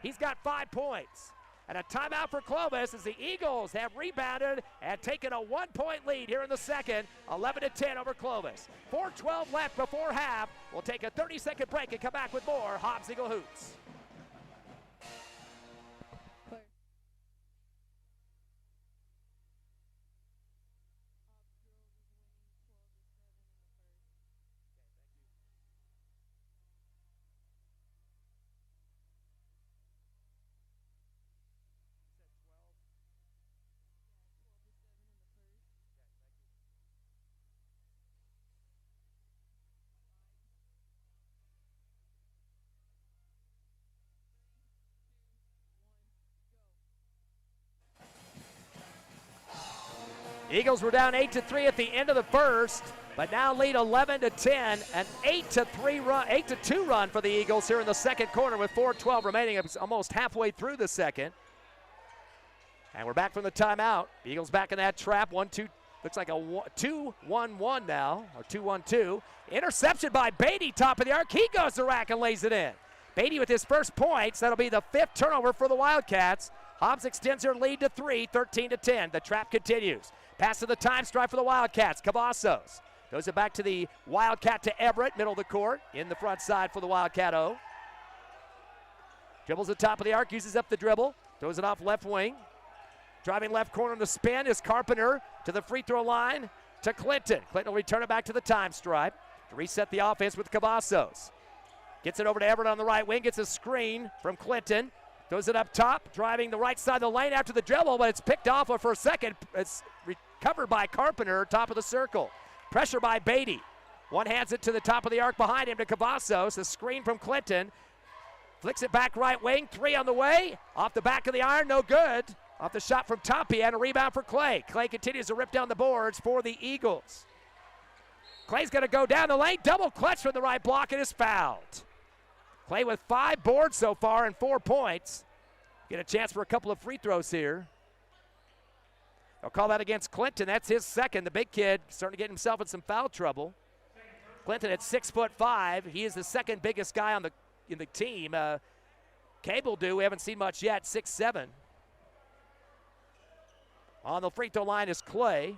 S1: He's got 5 points. And a timeout for Clovis as the Eagles have rebounded and taken a 1-point lead here in the second. 11-10 over Clovis. 4:12 left before half. We'll take a 30-second break and come back with more Hobbs Eagle Hoops. Eagles were down 8-3 at the end of the first, but now lead 11-10, an 8-2 run for the Eagles here in the second quarter with 4:12 remaining. It's almost halfway through the second. And we're back from the timeout. The Eagles back in that trap. 1-2, looks like a 2-1-1 now, or 2-1-2. Interception by Beatty, top of the arc. He goes to the rack and lays it in. Beatty with his first points. That'll be the 5th turnover for the Wildcats. Hobbs extends their lead to 3, 13-10. The trap continues. Pass to the time stripe for the Wildcats. Cavazos throws it back to the Wildcat to Everett, middle of the court, in the front side for the Wildcat O. Dribbles the top of the arc, uses up the dribble, throws it off left wing. Driving left corner in the spin is Carpenter to the free throw line to Clinton. Clinton will return it back to the time stripe to reset the offense with Cavazos. Gets it over to Everett on the right wing, gets a screen from Clinton. Throws it up top, driving the right side of the lane after the dribble, but it's picked off for a second. It's recovered by Carpenter, top of the circle. Pressure by Beatty. One hands it to the top of the arc behind him to Cavazos. A screen from Clinton. Flicks it back right wing, three on the way. Off the back of the iron, no good. Off the shot from Toppy and a rebound for Clay. Clay continues to rip down the boards for the Eagles. Clay's going to go down the lane, double clutch from the right block and is fouled. Clay with 5 boards so far and 4 points. Get a chance for a couple of free throws here. They'll call that against Clinton. That's his second. The big kid starting to get himself in some foul trouble. Clinton at 6'5". He is the second biggest guy in the team. Cable do. We haven't seen much yet. 6'7". On the free throw line is Clay.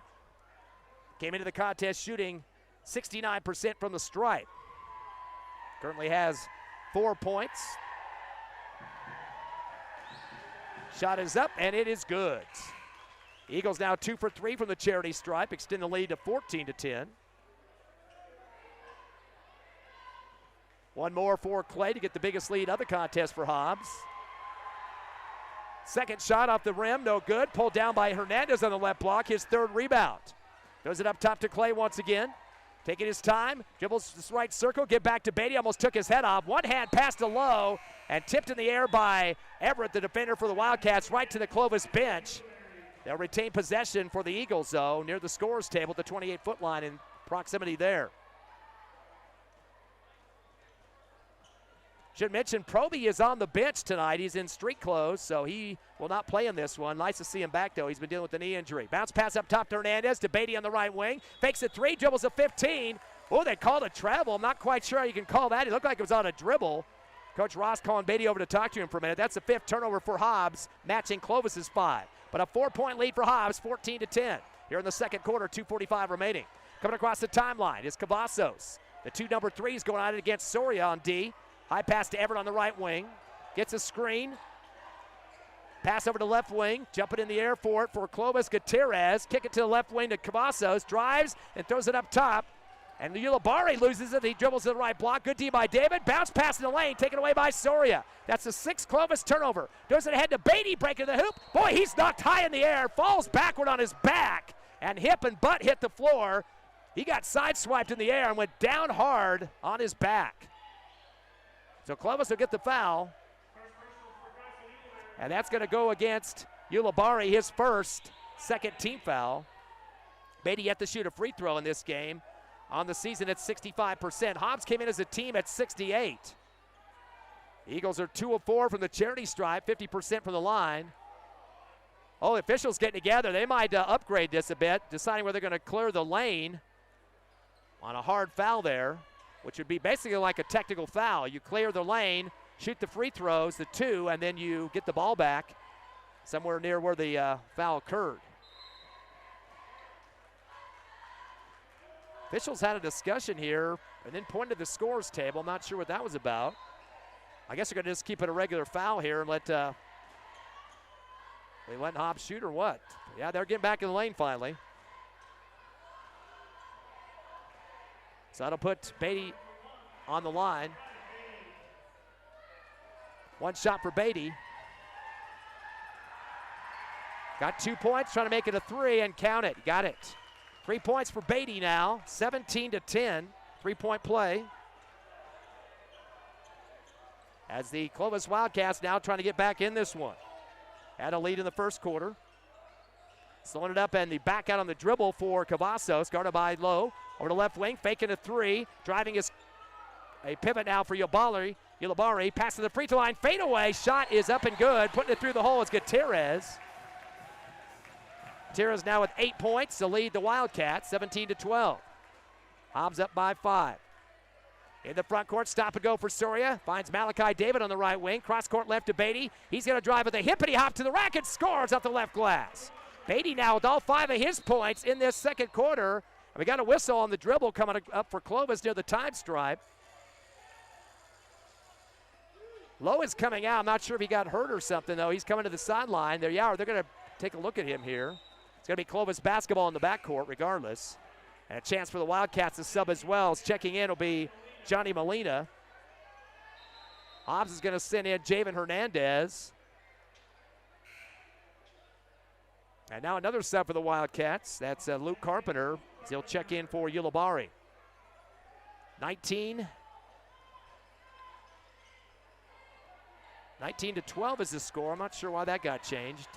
S1: Came into the contest shooting 69% from the stripe. Currently has 4 points. Shot is up, and it is good. Eagles now 2 for 3 from the charity stripe, extend the lead to 14-10. One more for Clay to get the biggest lead of the contest for Hobbs. Second shot off the rim, no good. Pulled down by Hernandez on the left block, his 3rd rebound. Throws it up top to Clay once again. Taking his time, dribbles this right circle, get back to Beatty, almost took his head off. One hand pass to Lowe and tipped in the air by Everett, the defender for the Wildcats, right to the Clovis bench. They'll retain possession for the Eagles, though, near the scorer's table, the 28-foot line in proximity there. Should mention Proby is on the bench tonight. He's in street clothes, so he will not play in this one. Nice to see him back, though. He's been dealing with a knee injury. Bounce pass up top to Hernandez, to Beatty on the right wing. Fakes a 3, dribbles a 15. Oh, they called a travel. I'm not quite sure how you can call that. It looked like it was on a dribble. Coach Ross calling Beatty over to talk to him for a minute. That's the 5th turnover for Hobbs, matching Clovis's 5. But a 4-point lead for Hobbs, 14-10. Here in the second quarter, 2:45 remaining. Coming across the timeline is Cavazos. The 2 number 3s going at it against Soria on D. High pass to Everett on the right wing. Gets a screen. Pass over to left wing. Jump it in the air for Clovis Gutierrez. Kick it to the left wing to Cavazos. Drives and throws it up top. And Ulibarri loses it. He dribbles to the right block. Good D by David. Bounce pass in the lane. Taken away by Soria. That's the 6th Clovis turnover. Throws it ahead to Beatty. Breaking the hoop. Boy, he's knocked high in the air. Falls backward on his back. And hip and butt hit the floor. He got sideswiped in the air and went down hard on his back. So Clovis will get the foul. And that's going to go against Ulibarri, his first, 2nd team foul. Beatty yet to shoot a free throw in this game. On the season at 65%. Hobbs came in as a team at 68. Eagles are 2 of 4 from the charity stripe, 50% from the line. Oh, the officials getting together. They might upgrade this a bit, deciding whether they're going to clear the lane on a hard foul there, which would be basically like a technical foul. You clear the lane, shoot the free throws, the 2, and then you get the ball back somewhere near where the foul occurred. Officials had a discussion here and then pointed to the scores table. I'm not sure what that was about. I guess they're going to just keep it a regular foul here and let Hobbs shoot or what? Yeah, they're getting back in the lane finally. So that'll put Beatty on the line. One shot for Beatty. Got 2 points, trying to make it a 3 and count it. Got it. 3 points for Beatty now, 17-10, 3-point play. As the Clovis Wildcats now trying to get back in this one. Had a lead in the first quarter. Slowing it up and the back out on the dribble for Cavazos, guarded by Lowe. Over to left wing, faking a 3. Driving is a pivot now for Ulibarri. Pass to the free throw line, fade away. Shot is up and good. Putting it through the hole is Gutierrez. Gutierrez now with 8 points to lead the Wildcats, 17-12. Hobbs up by 5. In the front court, stop and go for Soria. Finds Malachi David on the right wing. Cross court left to Beatty. He's going to drive with a hippity hop to the rack and scores off the left glass. Beatty now with all 5 of his points in this second quarter. And we got a whistle on the dribble coming up for Clovis near the time stripe. Lowe is coming out. I'm not sure if he got hurt or something, though. He's coming to the sideline. They're going to take a look at him here. It's going to be Clovis basketball in the backcourt regardless. And a chance for the Wildcats to sub as well. As checking in will be Johnny Molina. Hobbs is going to send in Javen Hernandez. And now another sub for the Wildcats. That's Luke Carpenter. He'll check in for Ulibarri. 19 to 12 is the score. I'm not sure why that got changed.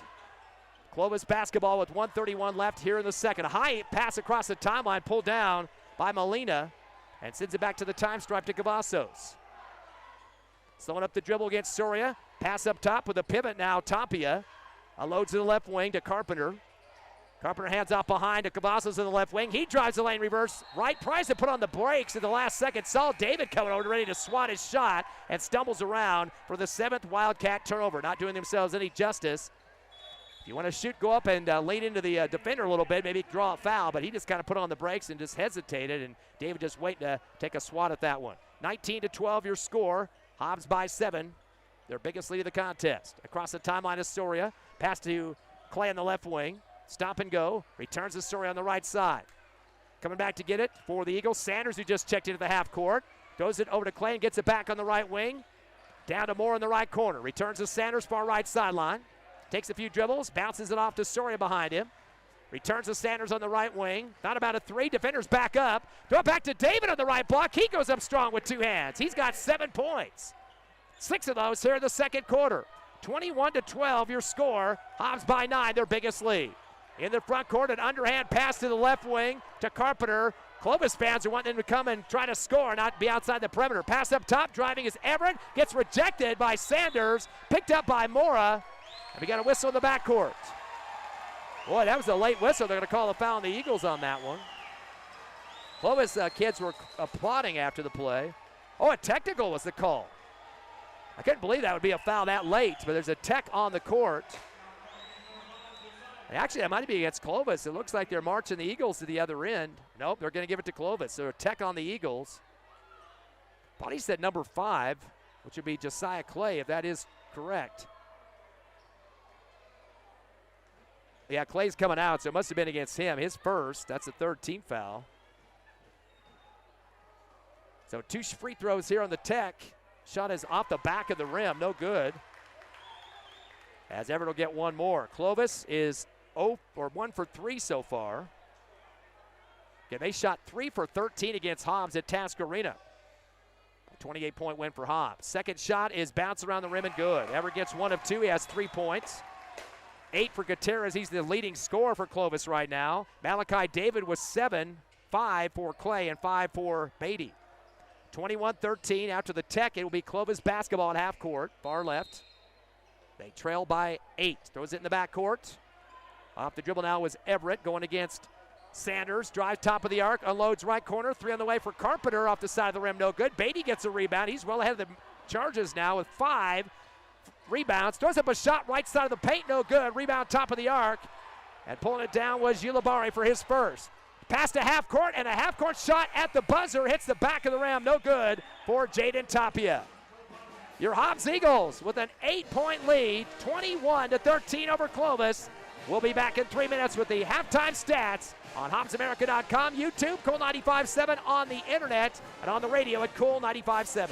S1: Clovis basketball with 1:31 left here in the second. A high pass across the timeline, pulled down by Molina, and sends it back to the time stripe to Cavazos. Slowing up the dribble against Soria. Pass up top with a pivot now, Tapia. Unloads to the left wing to Carpenter. Carpenter hands out behind to Cavazos in the left wing. He drives the lane reverse. Right, tries to put on the brakes at the last second. Saw David coming over ready to swat his shot and stumbles around for the 7th Wildcat turnover. Not doing themselves any justice. If you want to shoot, go up and lean into the defender a little bit, maybe draw a foul, but he just kind of put on the brakes and just hesitated, and David just waiting to take a swat at that one. 19 to 12 your score. Hobbs by 7. Their biggest lead of the contest. Across the timeline is Soria. Pass to Clay on the left wing. Stop and go. Returns to Soria on the right side. Coming back to get it for the Eagles. Sanders, who just checked into the half court. Throws it over to Clay and gets it back on the right wing. Down to Moore in the right corner. Returns to Sanders, far right sideline. Takes a few dribbles. Bounces it off to Soria behind him. Returns to Sanders on the right wing. Thought about a 3. Defenders back up. Throw it back to David on the right block. He goes up strong with 2 hands. He's got 7 points. 6 of those here in the second quarter. 21 to 12 your score. Hobbs by 9, their biggest lead. In the front court, an underhand pass to the left wing to Carpenter. Clovis fans are wanting him to come and try to score, not be outside the perimeter. Pass up top, driving is Everett. Gets rejected by Sanders. Picked up by Mora. And we got a whistle in the backcourt. Boy, that was a late whistle. They're going to call a foul on the Eagles on that one. Clovis kids were applauding after the play. Oh, a technical was the call. I couldn't believe that would be a foul that late, but there's a tech on the court. And actually, that might be against Clovis. It looks like they're marching the Eagles to the other end. Nope, they're going to give it to Clovis. So a tech on the Eagles. Thought he said number 5, which would be Josiah Clay, if that is correct. Yeah, Clay's coming out, so it must have been against him. His first. That's the 3rd team foul. So 2 free throws here on the tech. Shot is off the back of the rim. No good. As Everett will get 1 more. Clovis is 1 for 3 so far. Yeah, they shot 3 for 13 against Hobbs at Task Arena. A 28-point win for Hobbs. Second shot is bounce around the rim and good. Everett gets 1 of 2. He has 3 points. 8 for Gutierrez. He's the leading scorer for Clovis right now. Malachi David was 7, 5 for Clay, and 5 for Beatty. 21-13 after the tech. It will be Clovis basketball at half court, far left. They trail by 8. Throws it in the backcourt. Off the dribble now was Everett going against Sanders. Drives top of the arc, unloads right corner. 3 on the way for Carpenter off the side of the rim, no good. Beatty gets a rebound. He's well ahead of the Chargers now with 5 rebounds. Throws up a shot right side of the paint, no good. Rebound top of the arc. And pulling it down was Ulibarri for his first. Pass to half court, and a half court shot at the buzzer. Hits the back of the rim, no good for Jaden Tapia. Your Hobbs Eagles with an 8-point lead, 21-13 over Clovis. We'll be back in 3 minutes with the halftime stats on HobbsAmerica.com, YouTube, Cool 95.7 on the internet, and on the radio at Cool 95.7.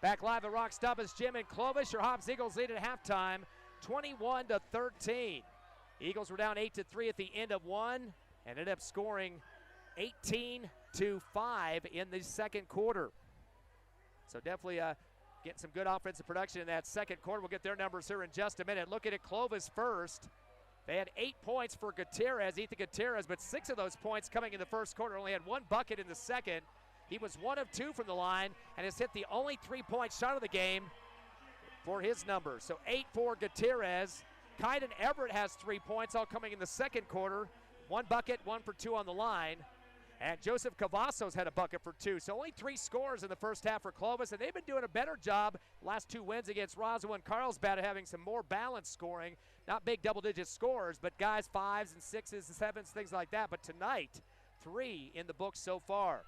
S1: Back live at Rock Stubbins Gym in Clovis. Your Hobbs Eagles lead at halftime, 21-13. Eagles were down 8-3 at the end of one and ended up scoring 18-5 in the second quarter. So definitely getting some good offensive production in that second quarter. We'll get their numbers here in just a minute. Looking at Clovis first. They had 8 points for Ethan Gutierrez, but 6 of those points coming in the first quarter. Only had 1 bucket in the second. He was 1 of 2 from the line and has hit the only 3-point shot of the game for his numbers. So 8 for Gutierrez. Kaiden Everett has 3 points, all coming in the second quarter. 1 bucket, 1 for 2 on the line. And Joseph Cavazos had a bucket for 2. So only 3 scores in the first half for Clovis, and they've been doing a better job last 2 wins against Roswell and Carlsbad of having some more balanced scoring. Not big double-digit scores, but guys 5s and 6s and 7s, things like that. But tonight, 3 in the books so far.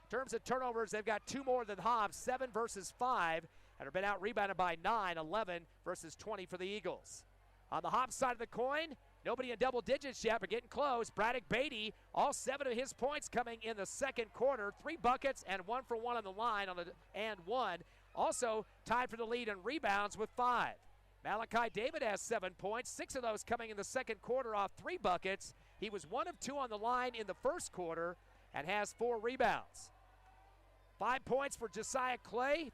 S1: In terms of turnovers, they've got 2 more than Hobbs, 7 versus 5, and have been out-rebounded by 9, 11 versus 20 for the Eagles. On the Hobbs side of the coin, nobody in double digits yet, but getting close. Braddock Beatty, all 7 of his points coming in the second quarter. 3 buckets and 1 for 1 on the line and 1. Also tied for the lead in rebounds with 5. Malachi David has 7 points, 6 of those coming in the second quarter off 3 buckets. He was 1 of 2 on the line in the first quarter and has 4 rebounds. 5 points for Josiah Clay.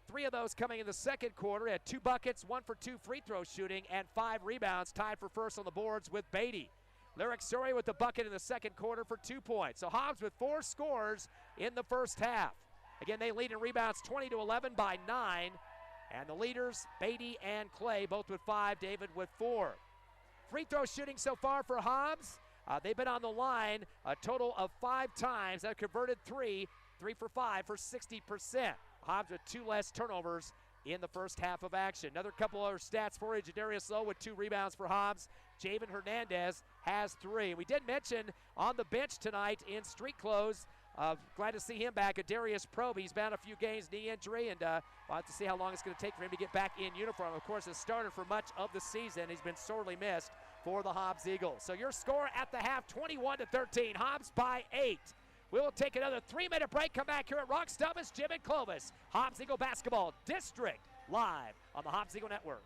S1: 3 of those coming in the second quarter. He had 2 buckets, 1 for 2 free throw shooting, and 5 rebounds, tied for first on the boards with Beatty. Lyric Surrey with the bucket in the second quarter for 2 points. So Hobbs with 4 scores in the first half. Again, they lead in rebounds 20-11 by 9. And the leaders, Beatty and Clay, both with 5, David with 4. Free throw shooting so far for Hobbs. They've been on the line a total of 5 times. They've converted 3 for 5 for 60%. Hobbs with 2 less turnovers in the first half of action. Another couple other stats for you. Jadarius Lowe with 2 rebounds for Hobbs. Javen Hernandez has 3. We did mention on the bench tonight in street clothes, glad to see him back, Darius Probe. He's been out a few games, knee injury, and we'll have to see how long it's going to take for him to get back in uniform. Of course, has started for much of the season. He's been sorely missed for the Hobbs Eagles. So your score at the half, 21-13. Hobbs by 8. We will take another 3-minute break. Come back here at Rock Stubbins Gym in Clovis. Hobbs Eagle Basketball District live on the Hobbs Eagle Network.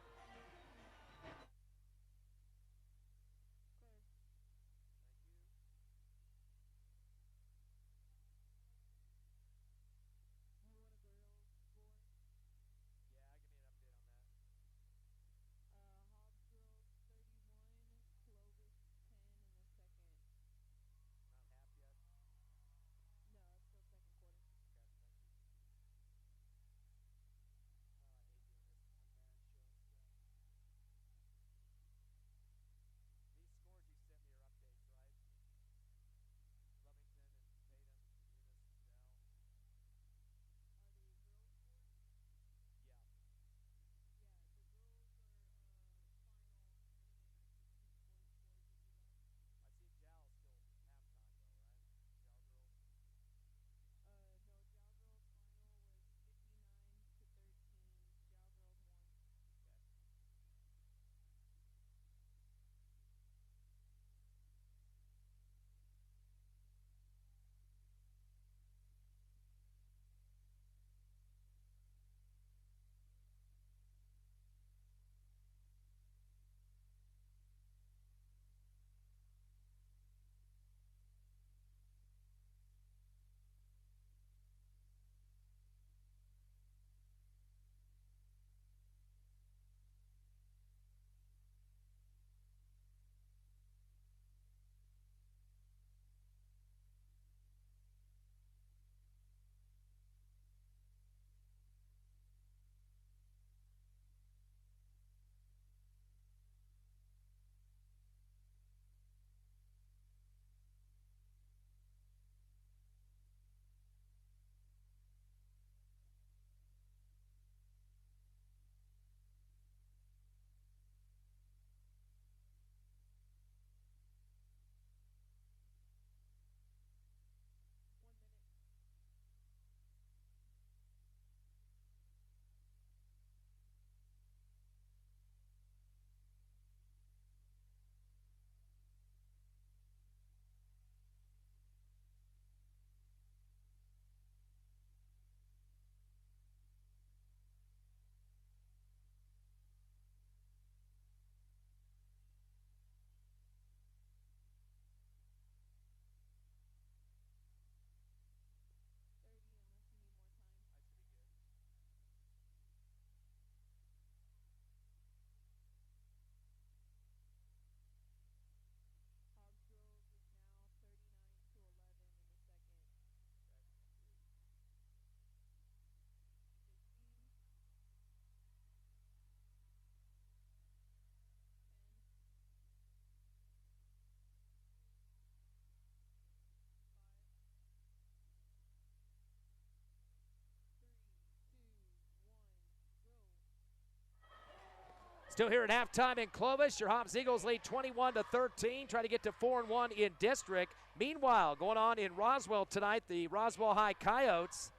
S1: Still here at halftime in Clovis. Your Hobbs Eagles lead 21-13, try to get to 4-1 in district. Meanwhile, going on in Roswell tonight, the Roswell High Coyotes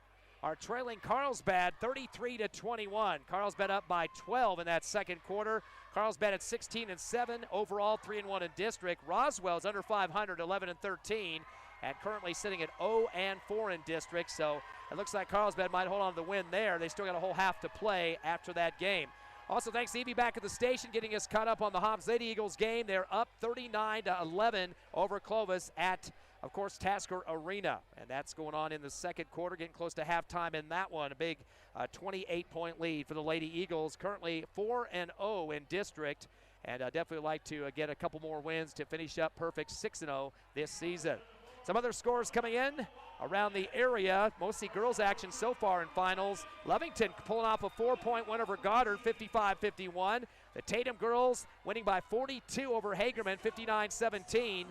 S1: are trailing Carlsbad 33-21. Carlsbad up by 12 in that second quarter. Carlsbad at 16-7, overall 3-1 in district. Roswell is under 500, 11-13, and currently sitting at 0-4 in district. So it looks like Carlsbad might hold on to the win there. They still got a whole half to play after that game. Also, thanks to Evie back at the station, getting us caught up on the Hobbs Lady Eagles game. They're up 39-11 over Clovis at, of course, Tasker Arena. And that's going on in the second quarter, getting close to halftime in that one. A big 28-point lead for the Lady Eagles, currently 4-0 in district. And definitely like to get a couple more wins to finish up perfect 6-0 this season. Some other scores coming in around the area, mostly girls action so far in finals. Lovington pulling off a 4-point win over Goddard, 55-51. The Tatum girls winning by 42 over Hagerman, 59-17.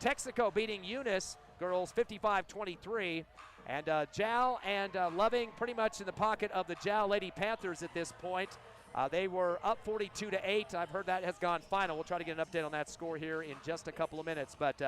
S1: Texaco beating Eunice girls, 55-23. And Jal and Loving pretty much in the pocket of the Jal Lady Panthers at this point. They were up 42-8. I've heard that has gone final. We'll try to get an update on that score here in just a couple of minutes. But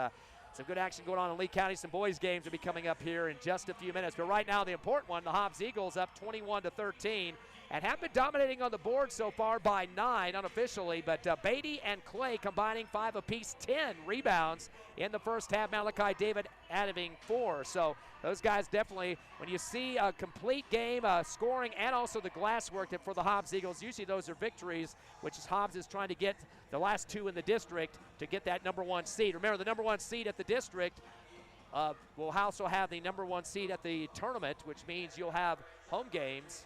S1: some good action going on in Lee County. Some boys games will be coming up here in just a few minutes. But right now, the important one, the Hobbs Eagles up 21-13 and have been dominating on the board so far by 9 unofficially. But Beatty and Clay combining 5 apiece, 10 rebounds in the first half. Malachi David adding 4. So those guys definitely, when you see a complete game, scoring and also the glass work for the Hobbs Eagles, usually those are victories, which is Hobbs is trying to get the last 2 in the district to get that number 1 seed. Remember, the number 1 seed at the district will also have the number 1 seed at the tournament, which means you'll have home games,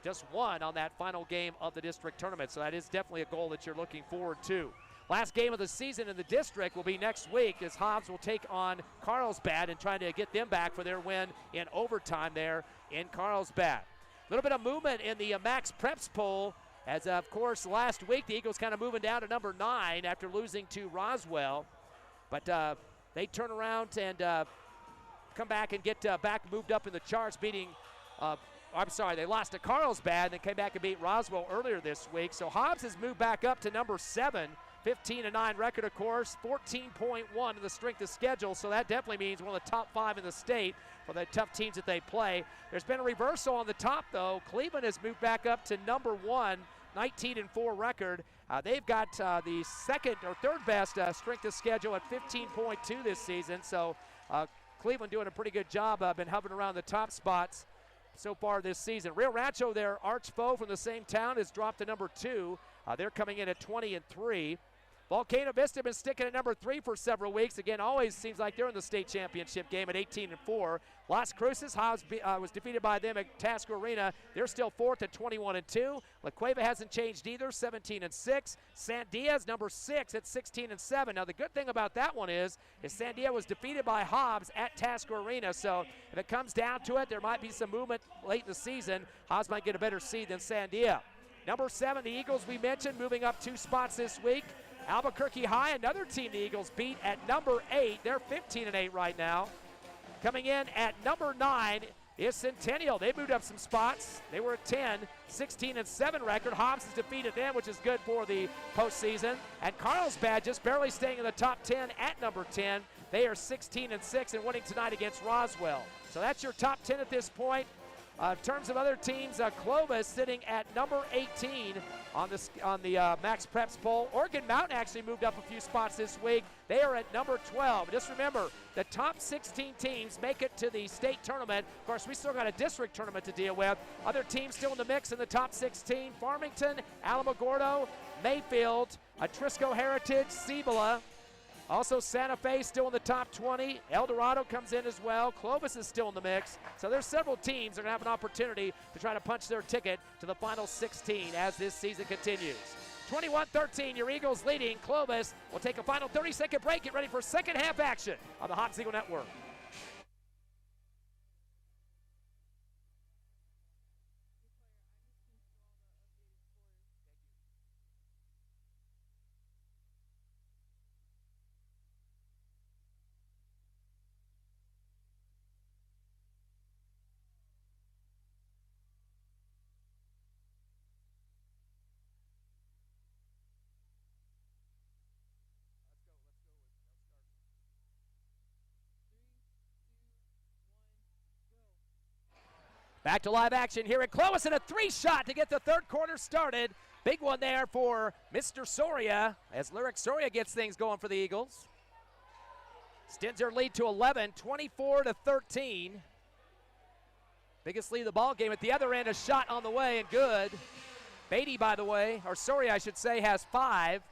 S1: just 1 on that final game of the district tournament. So that is definitely a goal that you're looking forward to. Last game of the season in the district will be next week as Hobbs will take on Carlsbad and trying to get them back for their win in overtime there in Carlsbad. A little bit of movement in the Max Preps poll as, of course, last week the Eagles kind of moving down to number 9 after losing to Roswell. But they turn around and come back and get back moved up in the charts, beating they lost to Carlsbad and then came back and beat Roswell earlier this week. So Hobbs has moved back up to number 7, 15-9 record, of course, 14.1 in the strength of schedule. So that definitely means one of the top 5 in the state for the tough teams that they play. There's been a reversal on the top, though. Cleveland has moved back up to number 1, 19-4 record. They've got the second or third best strength of schedule at 15.2 this season. So Cleveland doing a pretty good job. Been hovering around the top spots so far this season. Rio Rancho, their arch foe from the same town, has dropped to number 2. They're coming in at 20-3. Volcano Vista been sticking at number 3 for several weeks. Again, always seems like they're in the state championship game at 18-4. Las Cruces, Hobbs was defeated by them at Tasker Arena. They're still 4th at 21-2. La Cueva hasn't changed either, 17-6. San Diaz, number 6 at 16-7. Now, the good thing about that one is San Diaz was defeated by Hobbs at Tasker Arena. So if it comes down to it, there might be some movement late in the season. Hobbs might get a better seed than San Diaz. Number 7, the Eagles we mentioned, moving up 2 spots this week. Albuquerque High, another team the Eagles beat at number 8. They're 15-8 right now. Coming in at number 9 is Centennial. They moved up some spots. They were at 10, 16-7 record. Hobbs has defeated them, which is good for the postseason. And Carlsbad just barely staying in the top 10 at number 10. They are 16-6 and winning tonight against Roswell. So that's your top 10 at this point. In terms of other teams, Clovis sitting at number 18 on the Max Preps poll. Oregon Mountain actually moved up a few spots this week. They are at number 12. Just remember, the top 16 teams make it to the state tournament. Of course, we still got a district tournament to deal with. Other teams still in the mix in the top 16. Farmington, Alamogordo, Mayfield, Atrisco Heritage, Cibola. Also, Santa Fe still in the top 20. El Dorado comes in as well. Clovis is still in the mix. So there's several teams that are going to have an opportunity to try to punch their ticket to the final 16 as this season continues. 21-13, your Eagles leading. Clovis will take a final 30-second break. Get ready for second half action on the Hobbs Eagle Network. Back to live action here at Clovis, and a 3-shot to get the third quarter started. Big one there for Mr. Soria as Lyric Soria gets things going for the Eagles. Extends their lead to 11, 24-13. Biggest lead of the ball game. At the other end, a shot on the way and good. Beatty, by the way, or Soria, I should say, has 5.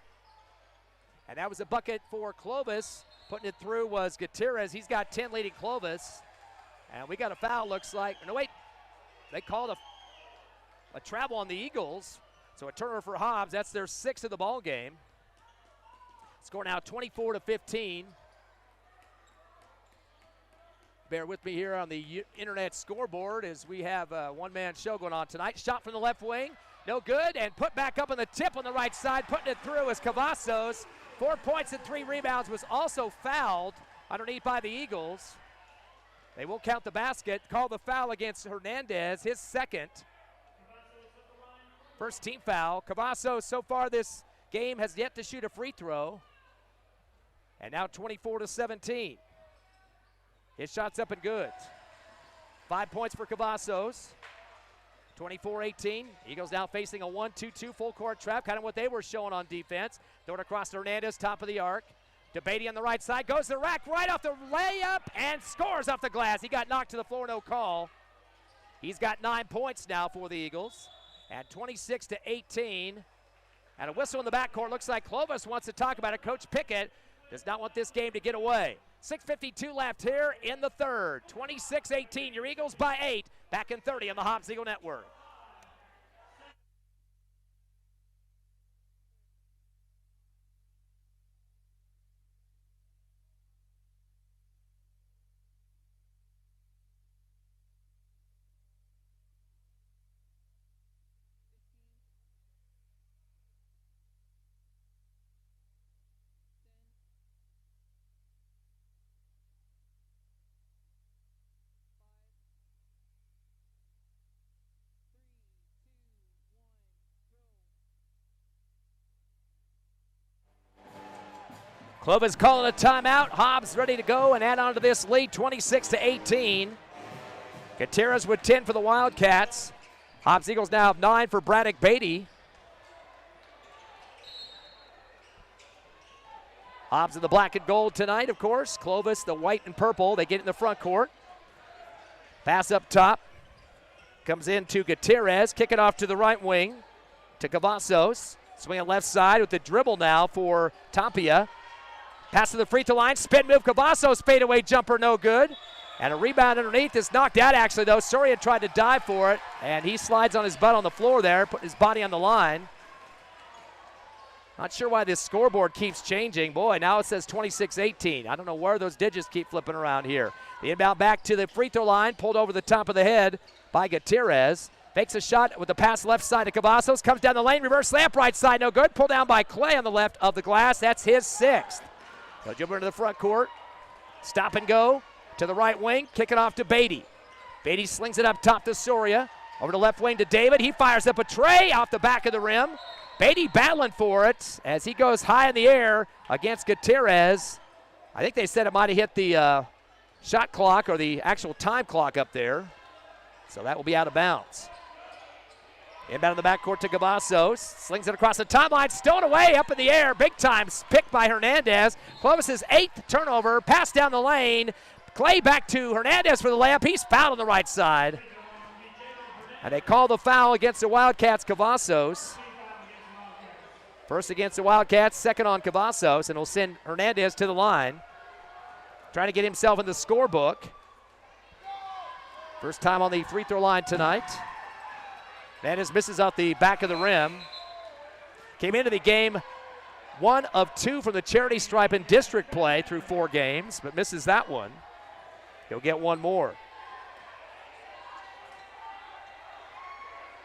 S1: And that was a bucket for Clovis. Putting it through was Gutierrez. He's got 10 leading Clovis. And we got a foul, looks like. No, wait. They called a travel on the Eagles. So a turnover for Hobbs. That's their 6th of the ball game. Score now 24-15. Bear with me here on the internet scoreboard as we have a one-man show going on tonight. Shot from the left wing. No good. And put back up on the tip on the right side. Putting it through is Cavazos. 4 points and 3 rebounds. Was also fouled underneath by the Eagles. They will count the basket. Call the foul against Hernandez, his 2nd. First team foul. Cavazos so far this game has yet to shoot a free throw. And now 24-17. His shot's up and good. 5 points for Cavazos. 24-18. Eagles now facing a 1-2-2 full court trap, kind of what they were showing on defense. Throw it across to Hernandez, top of the arc. To Beatty on the right side, goes to the rack, right off the layup, and scores off the glass. He got knocked to the floor, no call. He's got 9 points now for the Eagles. At 26-18. And a whistle in the backcourt. Looks like Clovis wants to talk about it. Coach Pickett does not want this game to get away. 6:52 left here in the third. 26-18. Your Eagles by 8. Back in 30 on the Hobbs Eagle Network. Clovis calling a timeout. Hobbs ready to go and add on to this lead, 26-18. Gutierrez with 10 for the Wildcats. Hobbs Eagles now have 9 for Braddock Beatty. Hobbs in the black and gold tonight, of course. Clovis, the white and purple. They get in the front court. Pass up top. Comes in to Gutierrez. Kick it off to the right wing to Cavazos. Swinging left side with the dribble now for Tapia. Pass to the free throw line, spin move, Cavazos, fadeaway jumper, no good. And a rebound underneath is knocked out actually though. Soria tried to dive for it, and he slides on his butt on the floor there, putting his body on the line. Not sure why this scoreboard keeps changing. Boy, now it says 26-18. I don't know where those digits keep flipping around here. The inbound back to the free throw line, pulled over the top of the head by Gutierrez. Fakes a shot with the pass left side to Cavazos, comes down the lane, reverse layup right side, no good. Pulled down by Clay on the left of the glass. That's his 6th. So jump into the front court, stop and go to the right wing, kick it off to Beatty. Beatty slings it up top to Soria, over to left wing to David. He fires up a tray off the back of the rim. Beatty battling for it as he goes high in the air against Gutierrez. I think they said it might have hit the shot clock or the actual time clock up there. So that will be out of bounds. Inbound in the backcourt to Cavazos. Slings it across the timeline. Stolen away up in the air. Big time pick by Hernandez. Clovis' 8th turnover. Pass down the lane. Clay back to Hernandez for the layup. He's fouled on the right side. And they call the foul against the Wildcats, Cavazos. First against the Wildcats, second on Cavazos, and will send Hernandez to the line. Trying to get himself in the scorebook. First time on the free throw line tonight. Hernandez misses out the back of the rim. Came into the game 1 of 2 from the charity stripe in district play through 4 games, but misses that one. He'll get one more.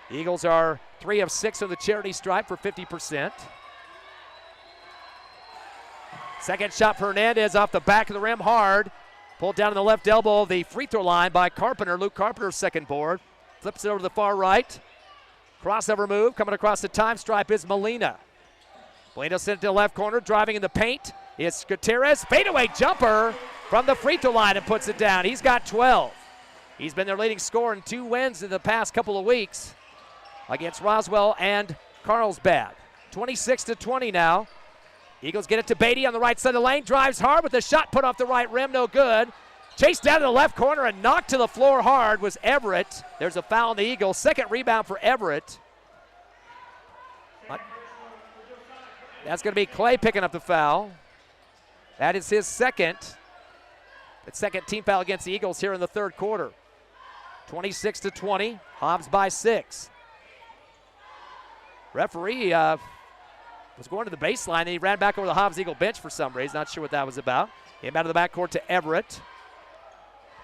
S1: The Eagles are 3 of 6 on the charity stripe for 50%. Second shot for Hernandez off the back of the rim, hard. Pulled down on the left elbow of the free throw line by Carpenter. Luke Carpenter's second board. Flips it over to the far right. Crossover move coming across the time stripe is Molina. Molina sent it to the left corner, driving in the paint. It's Gutierrez, fadeaway jumper from the free throw line and puts it down. He's got 12. He's been their leading scorer in 2 wins in the past couple of weeks against Roswell and Carlsbad. 26-20 now. Eagles get it to Beatty on the right side of the lane. Drives hard with the shot put off the right rim. No good. Chased down to the left corner and knocked to the floor hard was Everett. There's a foul on the Eagles. Second rebound for Everett. That's going to be Clay picking up the foul. That is his second. The second team foul against the Eagles here in the third quarter. 26-20. Hobbs by 6. Referee was going to the baseline, and he ran back over the Hobbs-Eagle bench for some reason. Not sure what that was about. Inbound to the backcourt to Everett.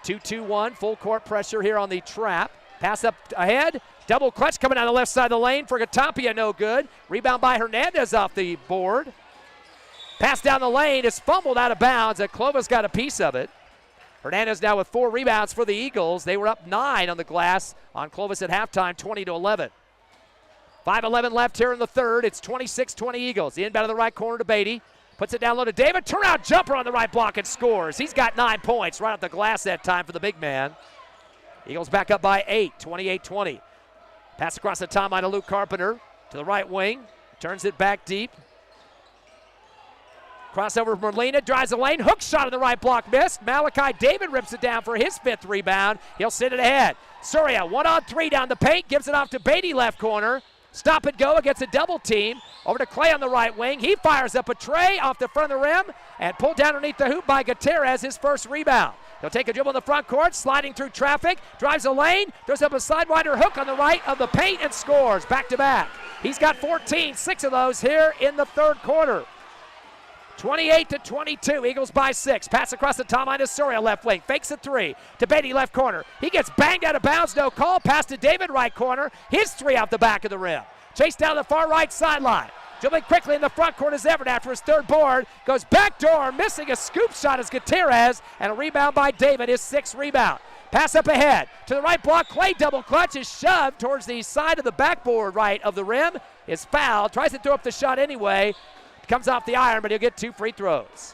S1: 2-2-1, full court pressure here on the trap. Pass up ahead. Double clutch coming down the left side of the lane for Gatapia, no good. Rebound by Hernandez off the board. Pass down the lane is fumbled out of bounds, and Clovis got a piece of it. Hernandez now with 4 rebounds for the Eagles. They were up 9 on the glass on Clovis at halftime, 20-11. 5:11 left here in the third. It's 26-20 Eagles. The inbound to the right corner to Beatty. Puts it down low to David. Turnout jumper on the right block and scores. He's got 9 points right off the glass that time for the big man. Eagles back up by 8, 28-20. Pass across the timeline to Luke Carpenter to the right wing. Turns it back deep. Crossover from Merlina, drives the lane. Hook shot on the right block, missed. Malachi David rips it down for his 5th rebound. He'll send it ahead. Surya, 1-on-3 down the paint. Gives it off to Beatty, left corner. Stop and go against a double team. Over to Clay on the right wing. He fires up a tray off the front of the rim and pulled down underneath the hoop by Gutierrez, his first rebound. He'll take a dribble in the front court, sliding through traffic, drives the lane, throws up a sidewinder hook on the right of the paint and scores back to back. He's got 14, 6 of those here in the third quarter. 28-22, Eagles by 6. Pass across the timeline to Surya, left wing. Fakes a 3 to Beatty, left corner. He gets banged out of bounds, no call. Pass to David, right corner. His 3 out the back of the rim. Chased down the far right sideline. Dribbling quickly in the front court is Everett after his third board. Goes backdoor, missing a scoop shot as Gutierrez, and a rebound by David, his 6th rebound. Pass up ahead to the right block. Clay double clutch is shoved towards the side of the backboard right of the rim. Is fouled. Tries to throw up the shot anyway. Comes off the iron, but he'll get 2 free throws.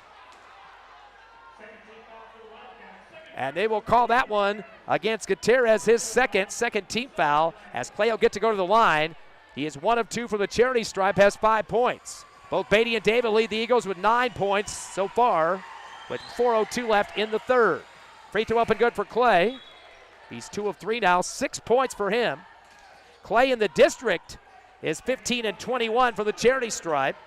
S1: And they will call that one against Gutierrez, his second team foul, as Clay will get to go to the line. He is 1 of 2 from the charity stripe, has 5 points. Both Beatty and David lead the Eagles with 9 points so far, with 4:02 left in the third. Free throw up and good for Clay. He's 2 of 3 now, 6 points for him. Clay in the district is 15 and 21 for the charity stripe.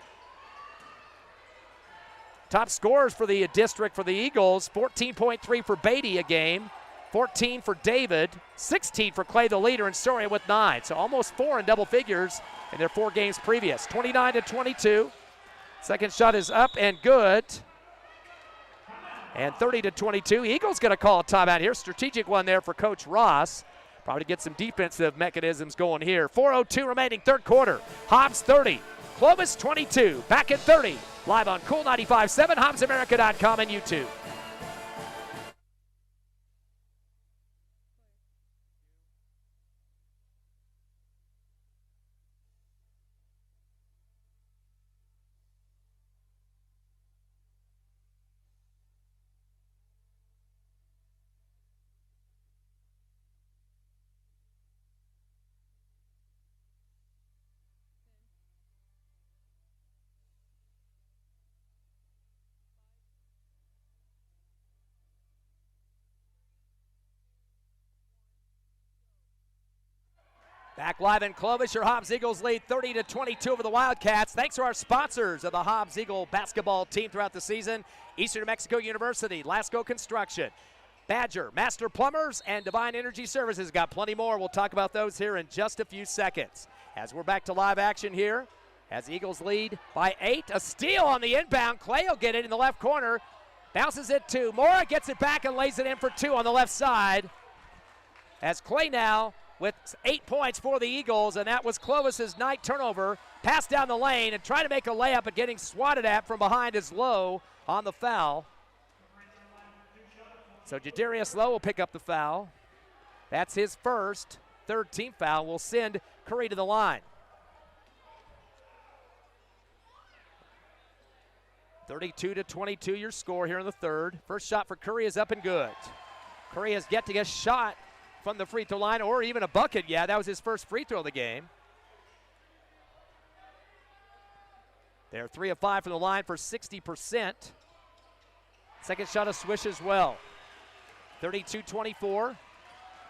S1: Top scorers for the district for the Eagles, 14.3 for Beatty a game, 14 for David, 16 for Clay, the leader, and Surya with 9. So almost 4 in double figures in their 4 games previous. 29-22. Second shot is up and good. And 30-22. Eagles going to call a timeout here. Strategic one there for Coach Ross. Probably to get some defensive mechanisms going here. 4:02 remaining, third quarter. Hobbs 30, Clovis 22. Back at 30. Live on Cool 95.7, HobbsAmerica.com, and YouTube. Back live in Clovis, your Hobbs Eagles lead 30-22 over the Wildcats. Thanks to our sponsors of the Hobbs Eagle basketball team throughout the season: Eastern New Mexico University, Lasco Construction, Badger, Master Plumbers, and Divine Energy Services. Got plenty more. We'll talk about those here in just a few seconds. As we're back to live action here, as the Eagles lead by 8. A steal on the inbound. Clay will get it in the left corner. Bounces it to Mora, gets it back and lays it in for 2 on the left side. As Clay now with 8 points for the Eagles, and that was Clovis's night turnover. Pass down the lane and trying to make a layup, but getting swatted at from behind is Lowe on the foul. So Jadarius Lowe will pick up the foul. That's his first, third team foul. Will send Curry to the line. 32-22 your score here in the third. First shot for Curry is up and good. Curry has yet to get a shot from the free throw line or even a bucket. Yeah, that was his first free throw of the game. They're 3 of 5 from the line for 60%. Second shot a swish as well. 32-24.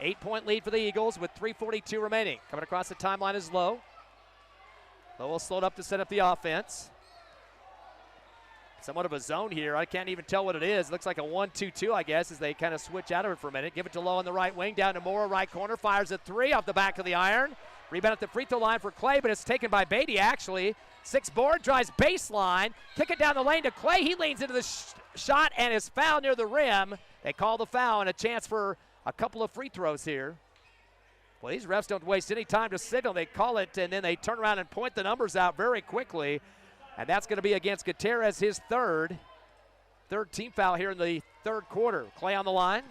S1: 8-point lead for the Eagles with 3:42 remaining. Coming across the timeline is Lowe. Lowe will slow it up to set up the offense. Somewhat of a zone here. I can't even tell what it is. It looks like a 1-2-2, I guess, as they kind of switch out of it for a minute. Give it to Lowe on the right wing. Down to Moore, right corner. Fires a three off the back of the iron. Rebound at the free throw line for Clay, but it's taken by Beatty, actually. 6 board, drives baseline. Kick it down the lane to Clay. He leans into the shot and is fouled near the rim. They call the foul and a chance for a couple of free throws here. Well, these refs don't waste any time to signal. They call it, and then they turn around and point the numbers out very quickly. And that's going to be against Gutierrez, his third team foul here in the third quarter. Clay on the line.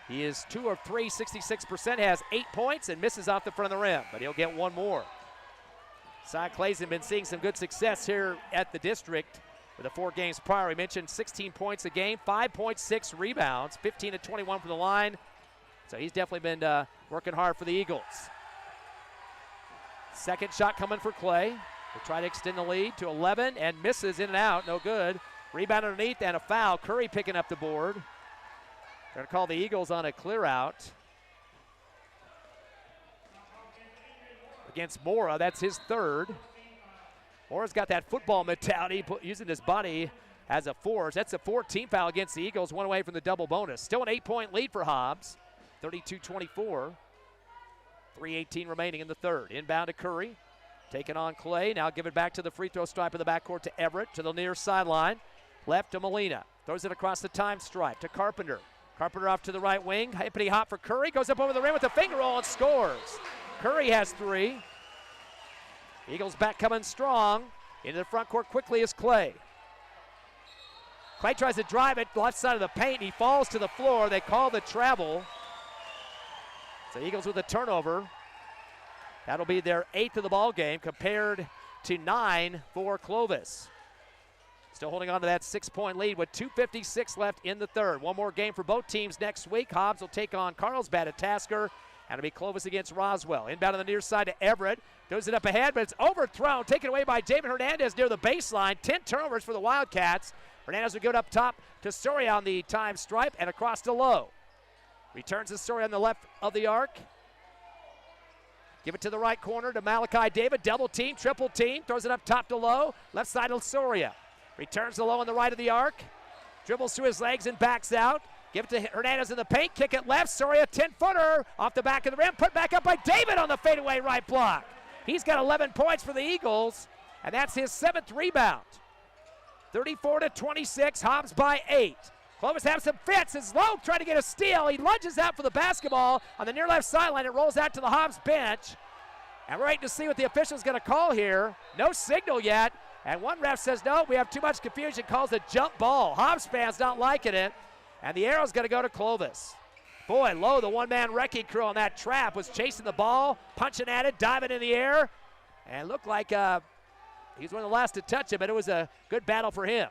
S1: He is 2 of 3, 66%, has 8 points, and misses off the front of the rim, but he'll get one more. Cy Clay's been seeing some good success here at the district for the 4 games prior. We mentioned 16 points a game, 5.6 rebounds, 15 of 21 from the line. So he's definitely been working hard for the Eagles. Second shot coming for Clay. They try to extend the lead to 11 and misses in and out, no good. Rebound underneath and a foul. Curry picking up the board. They're going to call the Eagles on a clear out. Against Mora, that's his third. Mora's got that football mentality, using his body as a force. That's a 4th foul against the Eagles, one away from the double bonus. Still an 8-point lead for Hobbs, 32-24. 3:18 remaining in the third. Inbound to Curry, taking on Clay. Now give it back to the free throw stripe of the backcourt to Everett, to the near sideline. Left to Molina, throws it across the time stripe to Carpenter. Carpenter off to the right wing, hippity hop for Curry, goes up over the rim with a finger roll and scores. Curry has 3. Eagles back coming strong. Into the front court quickly is Clay. Clay tries to drive it left side of the paint. He falls to the floor. They call the travel. So Eagles with a turnover. That'll be their 8th of the ball game compared to 9 for Clovis. Still holding on to that 6-point lead with 2:56 left in the third. One more game for both teams next week. Hobbs will take on Carlsbad at Tasker. And it'll be Clovis against Roswell. Inbound on the near side to Everett. Throws it up ahead, but it's overthrown. Taken away by David Hernandez near the baseline. 10 turnovers for the Wildcats. Hernandez will go up top to Soria on the time stripe and across to Lowe. Returns to Soria on the left of the arc. Give it to the right corner to Malachi David. Double team, triple team. Throws it up top to Lowe. Left side to Soria. Returns to Lowe on the right of the arc. Dribbles through his legs and backs out. Give it to Hernandez in the paint, kick it left. Soria, 10-footer off the back of the rim. Put back up by David on the fadeaway right block. He's got 11 points for the Eagles, and that's his 7th rebound. 34-26, Hobbs by 8. Clovis have some fits as Lowe trying to get a steal. He lunges out for the basketball on the near left sideline. It rolls out to the Hobbs bench. And we're waiting to see what the official's going to call here. No signal yet. And one ref says, no, we have too much confusion, calls a jump ball. Hobbs fans not liking it. And the arrow's going to go to Clovis. Boy, Lowe, the one-man wrecking crew on that trap, was chasing the ball, punching at it, diving in the air. And looked like he was one of the last to touch it, but it was a good battle for him.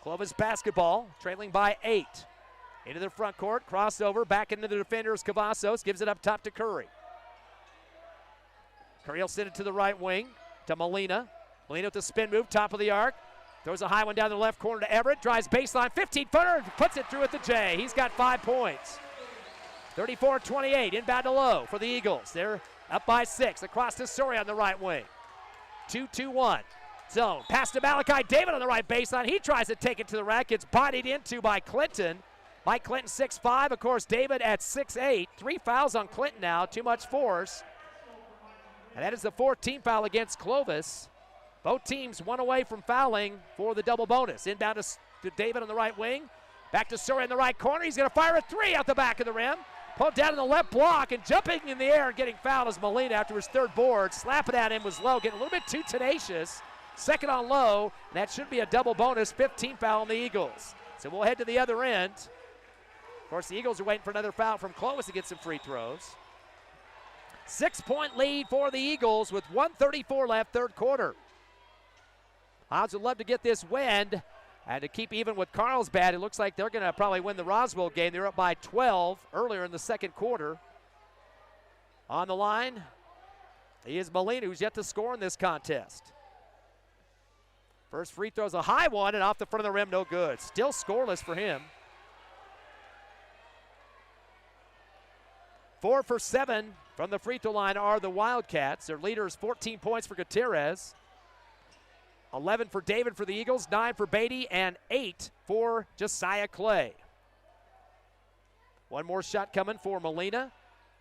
S1: Clovis basketball, trailing by 8. Into the front court, crossover, back into the defenders. Cavazos gives it up top to Curry. Curry will send it to the right wing to Molina. Molina with the spin move, top of the arc. Throws a high one down the left corner to Everett. Drives baseline, 15-footer, puts it through at the J. He's got 5 points. 34-28, inbound to Lowe for the Eagles. They're up by 6. Across to Soria on the right wing. 2-2-1. Zone. Pass to Malachi David on the right baseline. He tries to take it to the rack. It's bodied into by Clinton. Mike Clinton 6'5". Of course, David at 6'8". 3 fouls on Clinton now. Too much force. And that is the 4th team foul against Clovis. Both teams 1 away from fouling for the double bonus. Inbound to David on the right wing. Back to Soria in the right corner. He's going to fire a 3 out the back of the rim. Pulled down in the left block and jumping in the air and getting fouled is Molina after his 3rd board. Slapping at him was Lowe, getting a little bit too tenacious. 2nd on Lowe, and that should be a double bonus. 15 foul on the Eagles. So we'll head to the other end. Of course, the Eagles are waiting for another foul from Clovis to get some free throws. 6-point lead for the Eagles with 1:34 left, third quarter. Hobbs would love to get this win And to keep even with Carlsbad, it looks like they're going to probably win the Roswell game. They're up by 12 earlier in the second quarter. On the line, he is Molina, who's yet to score in this contest. First free throw's a high one, and off the front of the rim, no good. Still scoreless for him. 4 for 7 from the free throw line are the Wildcats. Their leader is 14 points for Gutierrez. 11 for David for the Eagles, 9 for Beatty, and 8 for Josiah Clay. One more shot coming for Molina,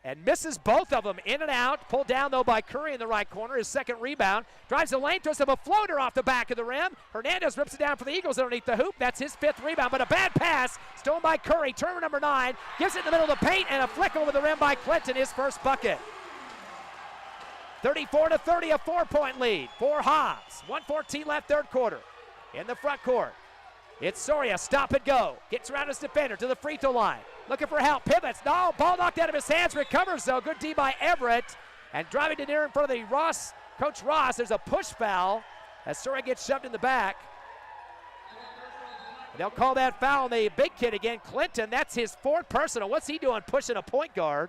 S1: and misses both of them, in and out. Pulled down, though, by Curry in the right corner. His second rebound. Drives the lane, throws him a floater off the back of the rim. Hernandez rips it down for the Eagles underneath the hoop. That's his 5th rebound, but a bad pass. Stolen by Curry. Turner number 9. Gives it in the middle of the paint, and a flick over the rim by Clinton, his first bucket. 34-30, a 4-point lead for Hobbs. 1:14 left, third quarter. In the front court, it's Soria, stop and go. Gets around his defender to the free throw line. Looking for help, pivots, no, ball knocked out of his hands, recovers though. Good D by Everett. And driving to near in front of the Coach Ross, there's a push foul as Soria gets shoved in the back. And they'll call that foul on the big kid again, Clinton. That's his 4th personal. What's he doing pushing a point guard?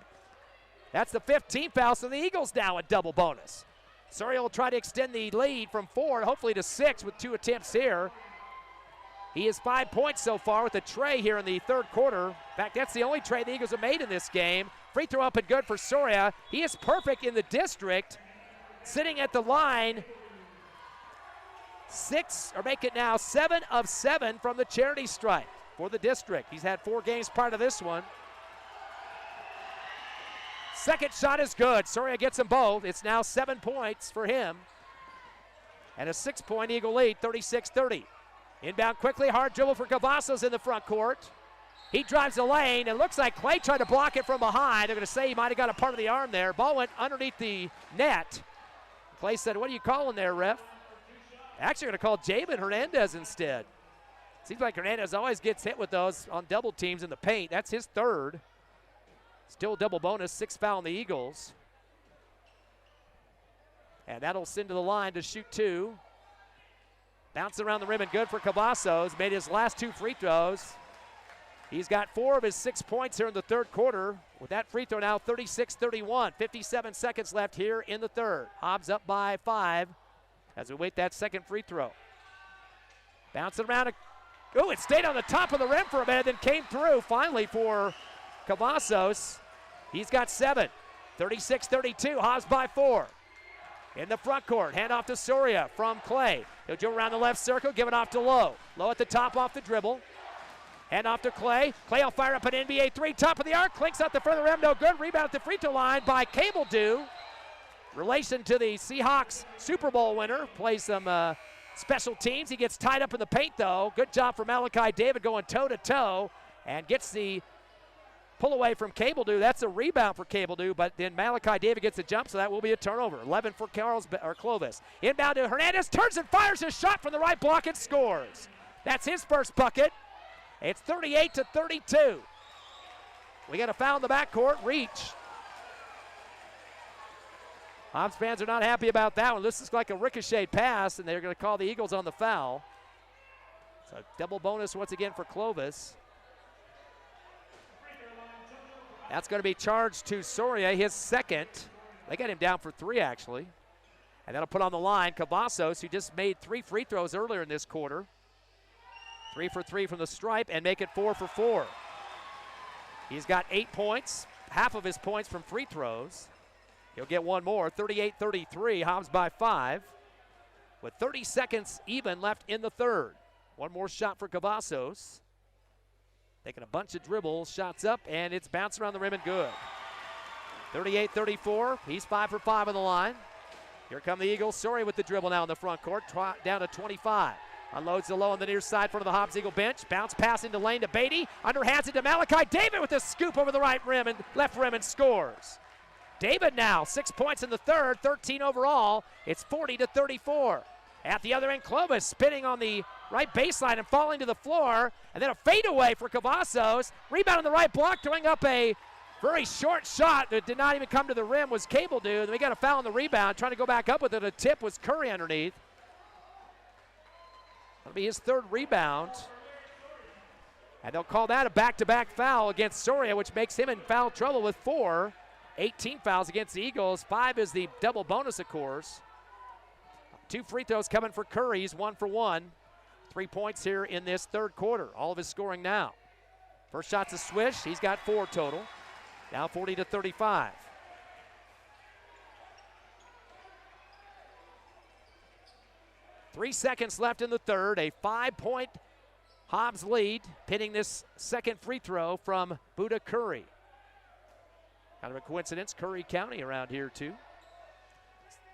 S1: That's the 15th foul, so the Eagles now at double bonus. Soria will try to extend the lead from 4 and hopefully to 6 with 2 attempts here. He has 5 points so far with a tray here in the third quarter. In fact, that's the only tray the Eagles have made in this game. Free throw up and good for Soria. He is perfect in the district. Sitting at the line, 7 of 7 from the charity stripe for the district. He's had 4 games prior to this one. Second shot is good. Soria gets them both. It's now 7 points for him. And a 6-point Eagle lead, 36-30. Inbound quickly, hard dribble for Cavazos in the front court. He drives the lane, and looks like Clay tried to block it from behind. They're going to say he might have got a part of the arm there. Ball went underneath the net. Clay said, "What are you calling there, ref?" Actually going to call Jabin Hernandez instead. Seems like Hernandez always gets hit with those on double teams in the paint. That's his 3rd. Still double bonus, 6 foul on the Eagles. And that'll send to the line to shoot 2. Bounce around the rim and good for Cavazos. Made his last 2 free throws. He's got 4 of his 6 points here in the third quarter. With that free throw now 36-31. 57 seconds left here in the third. Hobbs up by 5 as we wait that second free throw. Bouncing around. Oh, it stayed on the top of the rim for a minute, then came through finally for Cavazos. He's got 7. 36-32. Hobbs by 4. In the front court, hand off to Soria from Clay. He'll go around the left circle, give it off to Lowe. Lowe at the top off the dribble. Hand off to Clay. Clay will fire up an NBA 3, top of the arc, clinks out the front of the rim, no good. Rebound at the free throw line by Cable Dew. Relation to the Seahawks Super Bowl winner. Plays some special teams. He gets tied up in the paint though. Good job for Malachi David going toe to toe and gets the pull away from Cable Dew. That's a rebound for Cable Dew, but then Malachi David gets a jump, so that will be a turnover. 11 for Clovis. Inbound to Hernandez, turns and fires his shot from the right block and scores. That's his first bucket. It's 38-32. We got a foul in the backcourt, reach. Hobbs fans are not happy about that one. This is like a ricochet pass, and they're going to call the Eagles on the foul. So double bonus once again for Clovis. That's going to be charged to Soria, his 2nd. They got him down for 3, actually. And that'll put on the line Cavazos, who just made 3 free throws earlier in this quarter. 3 for 3 from the stripe and make it 4 for 4. He's got 8 points, half of his points from free throws. He'll get one more, 38-33, Hobbs by 5. With 30 seconds even left in the third. One more shot for Cavazos. Taking a bunch of dribbles, shots up, and it's bounced around the rim and good. 38-34, he's 5 for 5 on the line. Here come the Eagles. Soria with the dribble now in the front court, down to 25. Unloads the low on the near side front of the Hobbs Eagle bench. Bounce pass into lane to Beatty. Underhands it to Malachi David with a scoop over the right rim and left rim and scores. David now, 6 points in the third, 13 overall. It's 40-34. At the other end, Clovis spinning on the right baseline and falling to the floor. And then a fadeaway for Cavazos. Rebound on the right block, throwing up a very short shot that did not even come to the rim was Cable Dew. Then we got a foul on the rebound. Trying to go back up with it. A tip was Curry underneath. That'll be his third rebound. And they'll call that a back-to-back foul against Soria, which makes him in foul trouble with 4. 18 fouls against the Eagles. 5 is the double bonus, of course. 2 free throws coming for Curry. He's 1 for 1. 3 points here in this third quarter. All of his scoring now. First shot's a swish. He's got 4 total. Now 40-35. Three seconds left in the third. A 5-point Hobbs lead, pinning this second free throw from Buda Curry. Kind of a coincidence, Curry County around here too.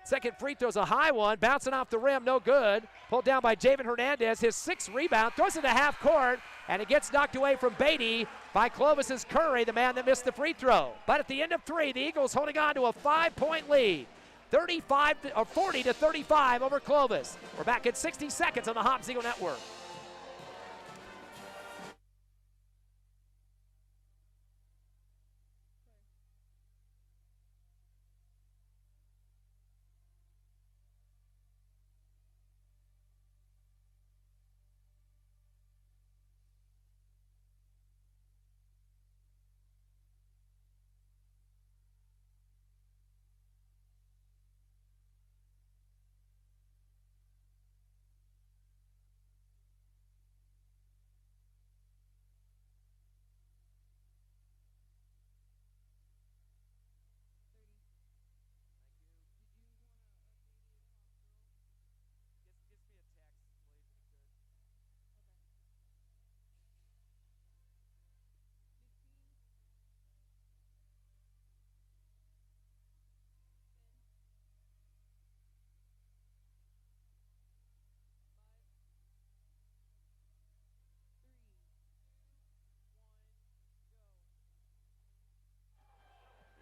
S1: Second free throw's a high one, bouncing off the rim, no good. Pulled down by Javen Hernandez, his 6th rebound, throws it to half court, and it gets knocked away from Beatty by Clovis's Curry, the man that missed the free throw. But at the end of 3, the Eagles holding on to a 5-point lead. 40-35 over Clovis. We're back in 60 seconds on the Hobbs Eagle Network.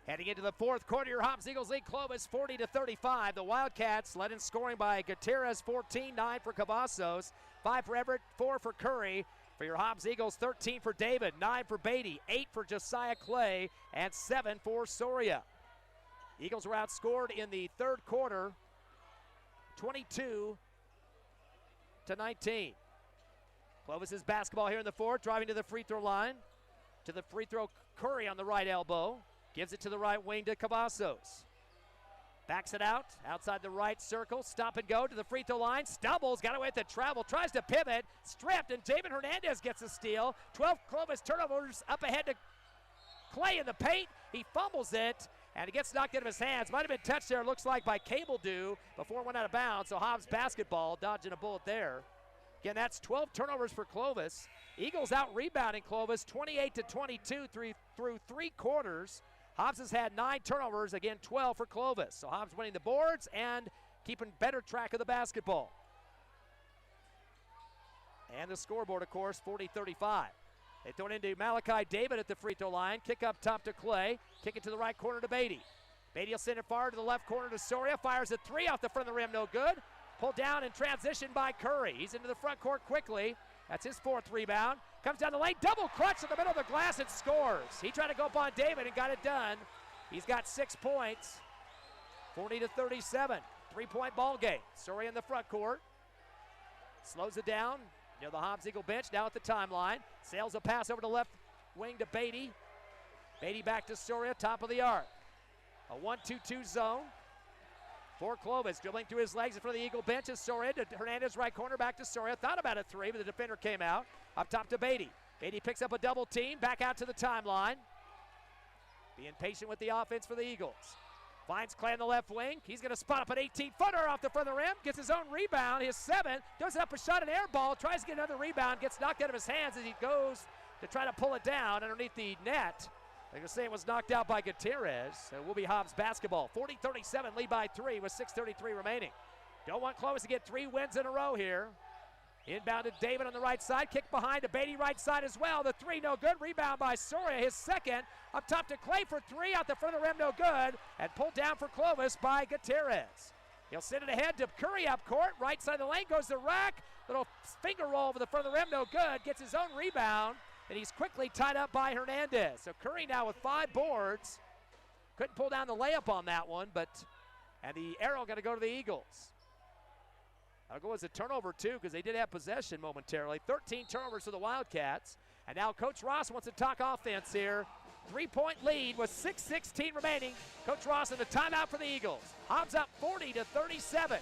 S1: Heading into the fourth quarter, your Hobbs Eagles lead Clovis 40-35. The Wildcats led in scoring by Gutierrez, 14, 9 for Cavazos, 5 for Everett, 4 for Curry. For your Hobbs Eagles, 13 for David, 9 for Beatty, 8 for Josiah Clay, and 7 for Soria. Eagles were outscored in the third quarter, 22-19. Clovis's basketball here in the fourth, driving to the free throw line. To the free throw, Curry on the right elbow. Gives it to the right wing to Cavazos. Backs it out, outside the right circle. Stop and go to the free throw line. Stumbles, got away with the travel, tries to pivot. Stripped, and Javen Hernandez gets a steal. 12 Clovis turnovers up ahead to Clay in the paint. He fumbles it, and it gets knocked out of his hands. Might have been touched there, looks like, by Cable Dew before it went out of bounds. So Hobbs basketball, dodging a bullet there. Again, that's 12 turnovers for Clovis. Eagles out rebounding Clovis 28-22 through 3 quarters. Hobbs has had 9 turnovers, again 12 for Clovis. So Hobbs winning the boards and keeping better track of the basketball. And the scoreboard, of course, 40-35. They throw it into Malachi David at the free throw line. Kick up top to Clay. Kick it to the right corner to Beatty. Beatty will send it far to the left corner to Soria. Fires a 3 off the front of the rim, no good. Pulled down and transition by Curry. He's into the front court quickly. That's his 4th rebound. Comes down the lane, double clutch in the middle of the glass and scores. He tried to go up on David and got it done. He's got 6 points. 40-37, 3-point ball game. Soria in the front court. Slows it down near the Hobbs Eagle bench, now at the timeline. Sails a pass over to left wing to Beatty. Beatty back to Soria, top of the arc. A 1-2-2 zone. For Clovis, dribbling through his legs in front of the Eagle bench is Soria to Hernandez, right corner, back to Soria. Thought about a 3, but the defender came out. Up top to Beatty. Beatty picks up a double team, back out to the timeline. Being patient with the offense for the Eagles. Finds Clay on the left wing. He's going to spot up an 18-footer off the front of the rim. Gets his own rebound, his 7. Does up a shot, an air ball. Tries to get another rebound. Gets knocked out of his hands as he goes to try to pull it down underneath the net. They're going to say it was knocked out by Gutierrez. So it will be Hobbs basketball. 40-37, lead by 3 with 6:33 remaining. Don't want Clovis to get 3 wins in a row here. Inbound to David on the right side. Kick behind to Beatty right side as well. The 3 no good. Rebound by Soria, his 2nd. Up top to Clay for 3. Out the front of the rim, no good. And pulled down for Clovis by Gutierrez. He'll send it ahead to Curry up court. Right side of the lane goes to Rack. Little finger roll over the front of the rim, no good. Gets his own rebound. And he's quickly tied up by Hernandez. So Curry now with 5 boards. Couldn't pull down the layup on that one, and the arrow going to go to the Eagles. That'll go as a turnover, too, because they did have possession momentarily. 13 turnovers for the Wildcats. And now Coach Ross wants to talk offense here. 3-point lead with 6:16 remaining. Coach Ross in the timeout for the Eagles. Hobbs up 40-37.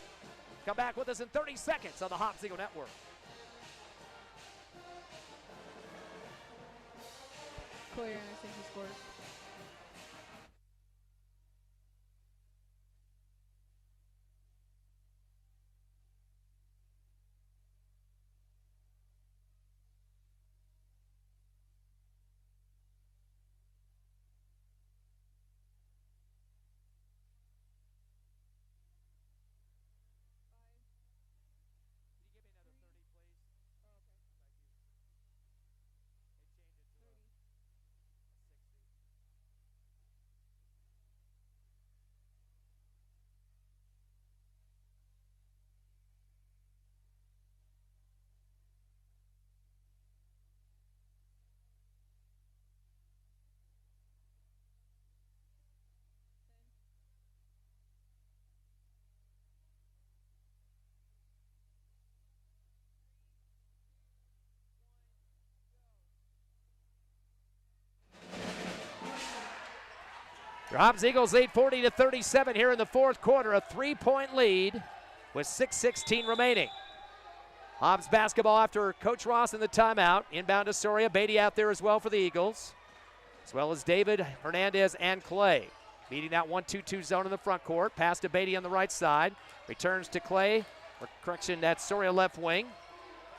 S1: Come back with us in 30 seconds on the Hobbs Eagle Network.
S2: Clear, I think he scored.
S1: Hobbs Eagles lead 40-37 here in the fourth quarter. A 3-point lead with 6:16 remaining. Hobbs basketball after Coach Ross in the timeout. Inbound to Soria. Beatty out there as well for the Eagles, as well as David, Hernandez, and Clay. Beating that 1-2-2 zone in the front court. Pass to Beatty on the right side. Returns to Clay. Correction, that's Soria left wing.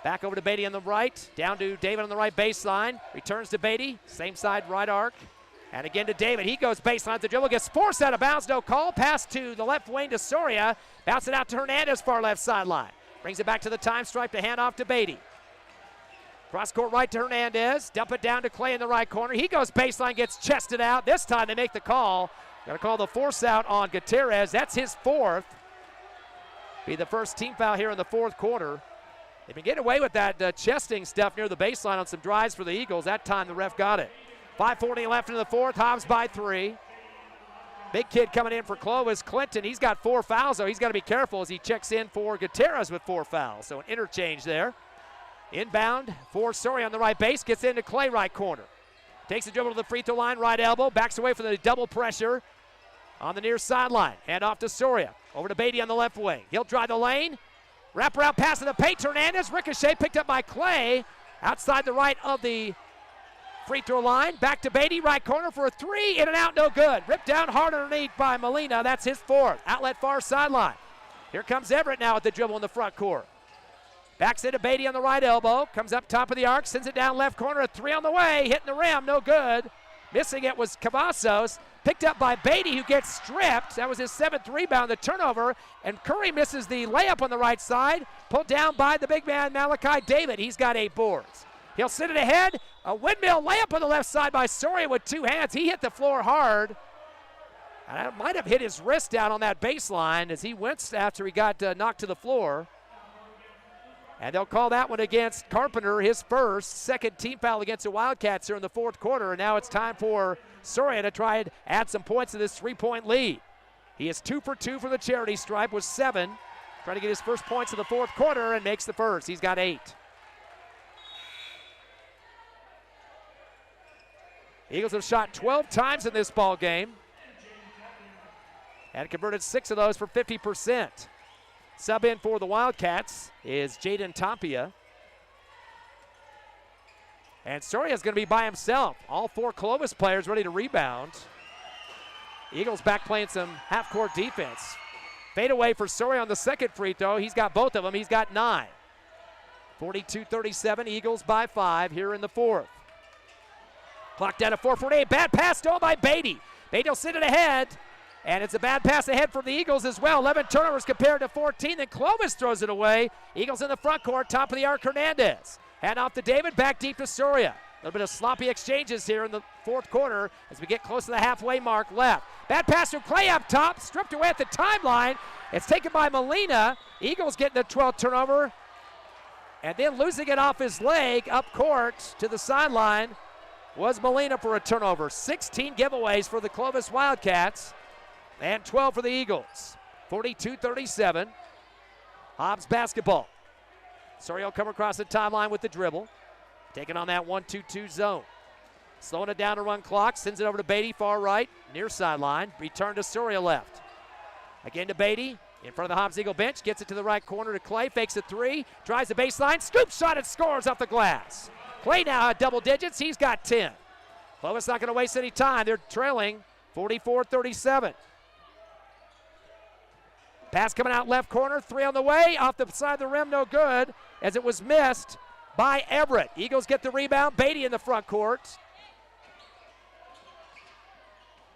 S1: Back over to Beatty on the right. Down to David on the right baseline. Returns to Beatty. Same side, right arc. And again to David. He goes baseline at the dribble. Gets forced out of bounds. No call. Pass to the left wing to Soria. Bounce it out to Hernandez, far left sideline. Brings it back to the time stripe to hand off to Beatty. Cross court right to Hernandez. Dump it down to Clay in the right corner. He goes baseline, gets chested out. This time they make the call. Got to call the force out on Gutierrez. That's his fourth. Be the first team foul here in the fourth quarter. They've been getting away with that chesting stuff near the baseline on some drives for the Eagles. That time the ref got it. 5:40 left in the fourth. Hobbs by 3. Big kid coming in for Clovis. Clinton, he's got 4 fouls, so he's got to be careful as he checks in for Gutierrez with 4 fouls. So an interchange there. Inbound for Soria on the right base. Gets into Clay right corner. Takes the dribble to the free throw line, right elbow. Backs away from the double pressure on the near sideline. Hand off to Soria. Over to Beatty on the left wing. He'll drive the lane. Wrap around pass to the paint. Hernandez. Ricochet picked up by Clay. Outside the right of the free throw line. Back to Beatty. Right corner for a 3. In and out. No good. Ripped down hard underneath by Molina. That's his 4th. Outlet far sideline. Here comes Everett now at the dribble in the front court. Backs into Beatty on the right elbow. Comes up top of the arc. Sends it down left corner. A 3 on the way. Hitting the rim. No good. Missing it was Cavazos. Picked up by Beatty, who gets stripped. That was his 7th rebound, the turnover. And Curry misses the layup on the right side. Pulled down by the big man, Malachi David. He's got 8 boards. He'll sit it ahead. A windmill layup on the left side by Soria with 2 hands. He hit the floor hard. And it might have hit his wrist down on that baseline as he winced after he got knocked to the floor. And they'll call that one against Carpenter, his first, 2nd team foul against the Wildcats here in the fourth quarter. And now it's time for Soria to try and add some points to this 3-point lead. He is 2 for 2 for the charity stripe with 7. Trying to get his first points in the fourth quarter and makes the first. He's got 8. Eagles have shot 12 times in this ball game and converted 6 of those for 50%. Sub in for the Wildcats is Jaden Tampia. And Soria's going to be by himself. All 4 Clovis players ready to rebound. Eagles back playing some half-court defense. Fade away for Soria on the second free throw. He's got both of them. He's got 9. 42-37, Eagles by 5 here in the fourth. Clock down at 4:48. Bad pass stolen by Beatty. Beatty will sit it ahead. And it's a bad pass ahead from the Eagles as well. 11 turnovers compared to 14. Then Clovis throws it away. Eagles in the front court, top of the arc, Hernandez. Hand off to David, back deep to Soria. A little bit of sloppy exchanges here in the fourth quarter as we get close to the halfway mark left. Bad pass from Clay up top, stripped away at the timeline. It's taken by Molina. Eagles getting the 12th turnover. And then losing it off his leg up court to the sideline was Molina for a turnover. 16 giveaways for the Clovis Wildcats. And 12 for the Eagles. 42-37. Hobbs basketball. Soria will come across the timeline with the dribble. Taking on that 1-2-2 zone. Slowing it down to run clock. Sends it over to Beatty, far right, near sideline. Return to Soria left. Again to Beatty. In front of the Hobbs Eagle bench. Gets it to the right corner to Clay. Fakes a three. Drives the baseline. Scoop shot and scores off the glass. Clay now at double digits. He's got 10. Clovis not going to waste any time. They're trailing 44-37. Pass coming out left corner. Three on the way. Off the side of the rim. No good as it was missed by Everett. Eagles get the rebound. Beatty in the front court.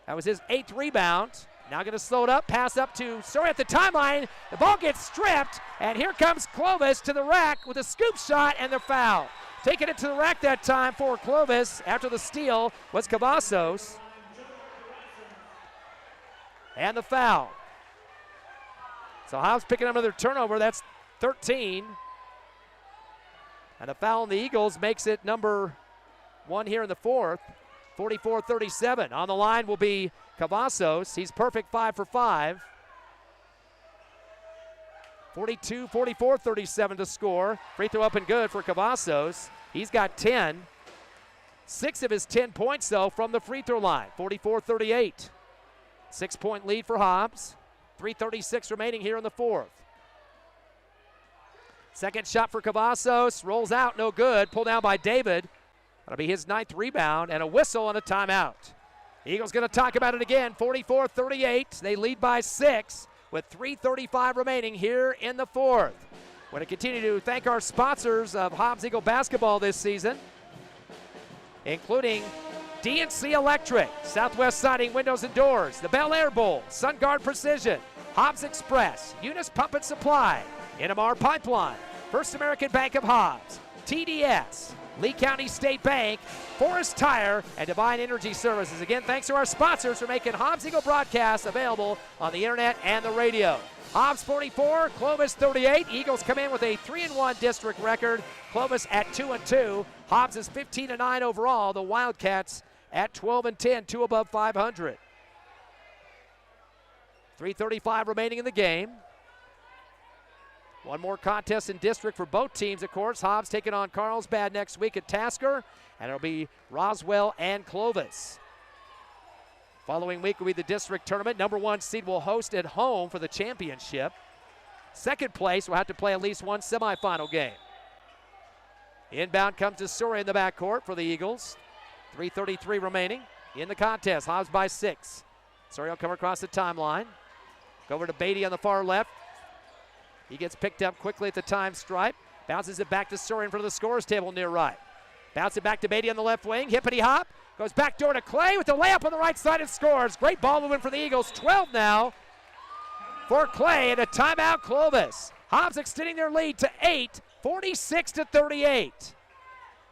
S1: That was his 8th rebound. Now going to slow it up. Pass up to Soria at the timeline. The ball gets stripped. And here comes Clovis to the rack with a scoop shot and the foul. Taking it to the rack that time for Clovis after the steal was Cavazos. And the foul. So Hobbs picking up another turnover. That's 13. And a foul on the Eagles makes it number 1 here in the 4th. 44-37. On the line will be Cavazos. He's perfect 5 for 5. 42-44-37 to score. Free throw up and good for Cavazos. He's got 10. 6 of his 10 points, though, from the free throw line. 44-38. 6-point lead for Hobbs. 3:36 remaining here in the 4th. Second shot for Cavazos. Rolls out, no good. Pulled down by David. That'll be his 9th rebound and a whistle and a timeout. Eagles going to talk about it again. 44-38. They lead by 6 with 3:35 remaining here in the 4th. Want to continue to thank our sponsors of Hobbs Eagle basketball this season, including DNC Electric, Southwest Siding Windows and Doors, the Bel Air Bowl, SunGuard Precision, Hobbs Express, Eunice Pump and Supply, NMR Pipeline, First American Bank of Hobbs, TDS, Lee County State Bank, Forest Tire, and Divine Energy Services. Again, thanks to our sponsors for making Hobbs Eagle broadcasts available on the internet and the radio. Hobbs 44, Clovis 38. Eagles come in with a 3-1 district record. Clovis at 2-2. Hobbs is 15-9 overall. The Wildcats at 12-10, 2 above 500. 3:35 remaining in the game. One more contest in district for both teams, of course. Hobbs taking on Carlsbad next week at Tasker, and it'll be Roswell and Clovis. Following week will be the district tournament. Number 1 seed will host at home for the championship. Second place will have to play at least one semifinal game. Inbound comes to Soria in the backcourt for the Eagles. 3:33 remaining in the contest. Hobbs by 6. Soria will come across the timeline. Go over to Beatty on the far left. He gets picked up quickly at the time stripe. Bounces it back to Soria in front of the scorer's table near right. Bounce it back to Beatty on the left wing. Hippity hop. Goes back door to Clay with the layup on the right side and scores. Great ball movement for the Eagles. 12 now for Clay, and a timeout Clovis. Hobbs extending their lead to 8, 46-38.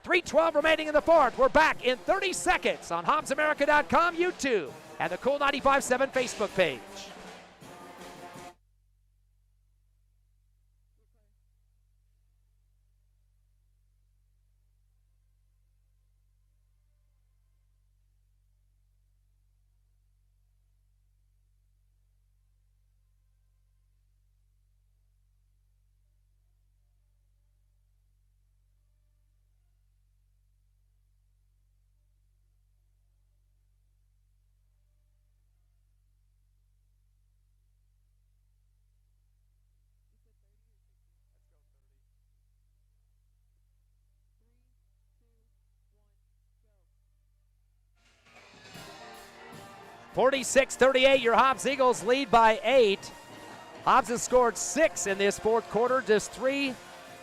S1: 3:12 remaining in the 4th. We're back in 30 seconds on HobbsAmerica.com, YouTube, and the Cool 95.7 Facebook page. (46-38), your Hobbs Eagles lead by 8. Hobbs has scored 6 in this 4th quarter, just 3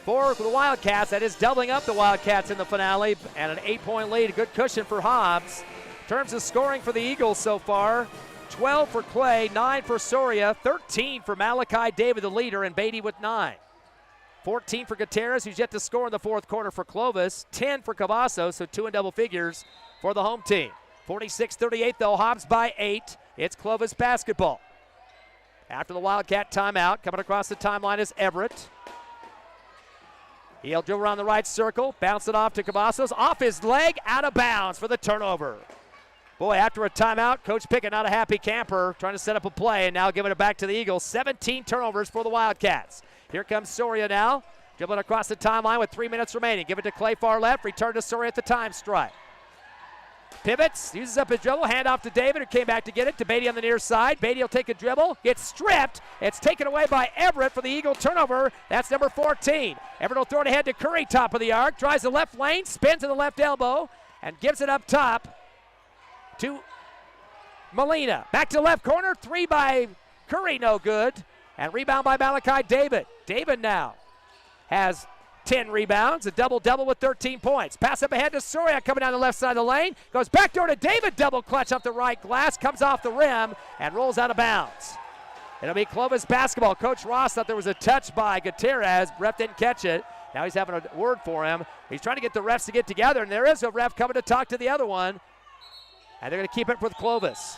S1: for the Wildcats. That is doubling up the Wildcats in the finale, and an 8-point lead, a good cushion for Hobbs. In terms of scoring for the Eagles so far, 12 for Clay, 9 for Soria, 13 for Malachi David, the leader, and Beatty with 9. 14 for Gutierrez, who's yet to score in the 4th quarter for Clovis. 10 for Cavazos, so 2 in double figures for the home team. 46-38, though, Hobbs by 8. It's Clovis basketball. After the Wildcat timeout, coming across the timeline is Everett. He'll dribble around the right circle, bounce it off to Cavazos. Off his leg, out of bounds for the turnover. Boy, after a timeout, Coach Pickett not a happy camper, trying to set up a play, and now giving it back to the Eagles. 17 turnovers for the Wildcats. Here comes Soria now. Dribbling across the timeline with 3 minutes remaining. Give it to Clay far left. Return to Soria at the time strike. Pivots, uses up his dribble, hand off to David, who came back to get it. To Beatty on the near side. Beatty will take a dribble, gets stripped. It's taken away by Everett for the Eagle turnover. That's number 14. Everett will throw it ahead to Curry, top of the arc. Drives the left lane, spins to the left elbow, and gives it up top to Molina. Back to left corner, 3 by Curry, no good. And rebound by Malachi David. David now has 10 rebounds, a double-double with 13 points. Pass up ahead to Soria coming down the left side of the lane. Goes back door to David, double clutch off the right glass, comes off the rim, and rolls out of bounds. It'll be Clovis basketball. Coach Ross thought there was a touch by Gutierrez. Ref didn't catch it. Now he's having a word for him. He's trying to get the refs to get together, and there is a ref coming to talk to the other one. And they're going to keep it with Clovis.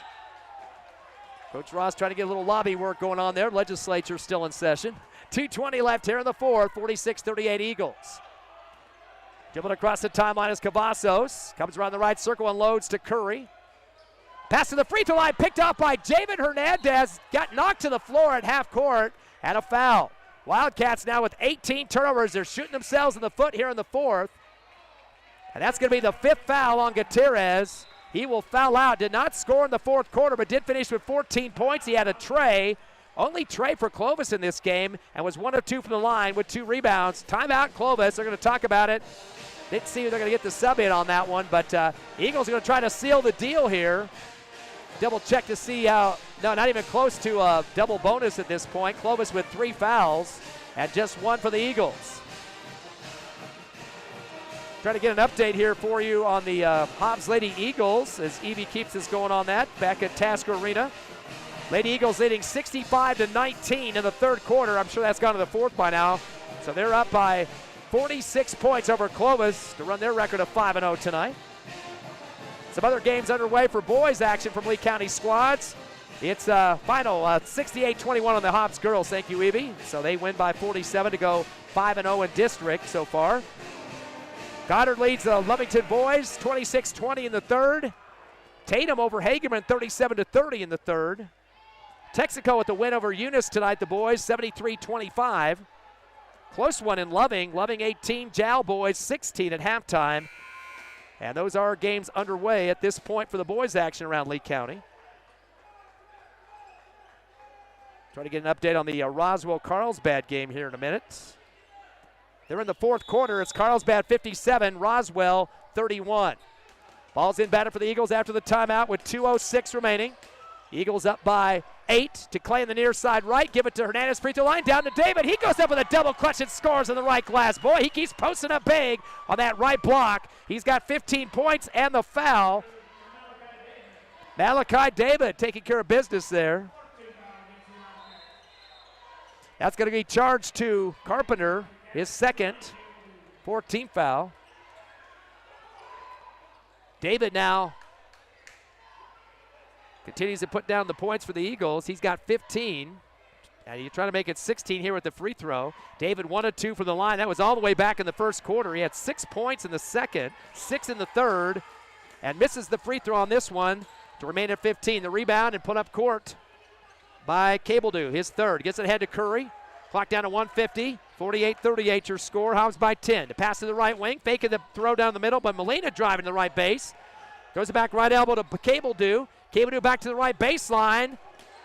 S1: Coach Ross trying to get a little lobby work going on there. Legislature still in session. 2:20 left here in the fourth, 46-38 Eagles. Dribbling across the timeline is Cavazos. Comes around the right circle and loads to Curry. Pass to the free throw line, picked off by David Hernandez. Got knocked to the floor at half court, and a foul. Wildcats now with 18 turnovers. They're shooting themselves in the foot here in the fourth. And that's going to be the 5th foul on Gutierrez. He will foul out. Did not score in the fourth quarter, but did finish with 14 points. He had a tray. Only tray for Clovis in this game, and was 1 of 2 from the line with 2 rebounds. Timeout Clovis. They're going to talk about it. Didn't see if they're going to get the sub in on that one, but Eagles are going to try to seal the deal here. Double check to see how, no, not even close to a double bonus at this point. Clovis with 3 fouls and just 1 for the Eagles. Trying to get an update here for you on the Hobbs Lady Eagles as Evie keeps us going on that back at Tasker Arena. Lady Eagles leading 65-19 in the third quarter. I'm sure that's gone to the fourth by now. So they're up by 46 points over Clovis to run their record of 5-0 tonight. Some other games underway for boys action from Lee County squads. It's final 68-21 on the Hobbs girls. Thank you, Evie. So they win by 47 to go 5-0 in district so far. Goddard leads the Lovington boys 26-20 in the third. Tatum over Hagerman 37-30 in the third. Texaco with the win over Eunice tonight, the boys, 73-25. Close one in Loving. Loving 18, Jal boys 16 at halftime. And those are games underway at this point for the boys action around Lee County. Try to get an update on the Roswell-Carlsbad game here in a minute. They're in the fourth quarter. It's Carlsbad 57, Roswell 31. Ball's inbounded for the Eagles after the timeout with 2:06 remaining. Eagles up by 8 to Clay in the near side right. Give it to Hernandez, free throw line, down to David. He goes up with a double clutch and scores on the right glass. Boy, he keeps posting up big on that right block. He's got 15 points and the foul. Malachi David taking care of business there. That's going to be charged to Carpenter, his second, 14th foul. David now continues to put down the points for the Eagles. He's got 15. And you're trying to make it 16 here with the free throw. David 1 of 2 from the line. That was all the way back in the first quarter. He had 6 points in the second, 6 in the third, and misses the free throw on this one to remain at 15. The rebound and put up court by Cabledew, his third. Gets it ahead to Curry. Clock down to 150. 48-38 your score. Hobbs by 10. To pass to the right wing. Faking the throw down the middle, but Molina driving to the right base. Goes back right elbow to Cabledew. Cabledew back to the right baseline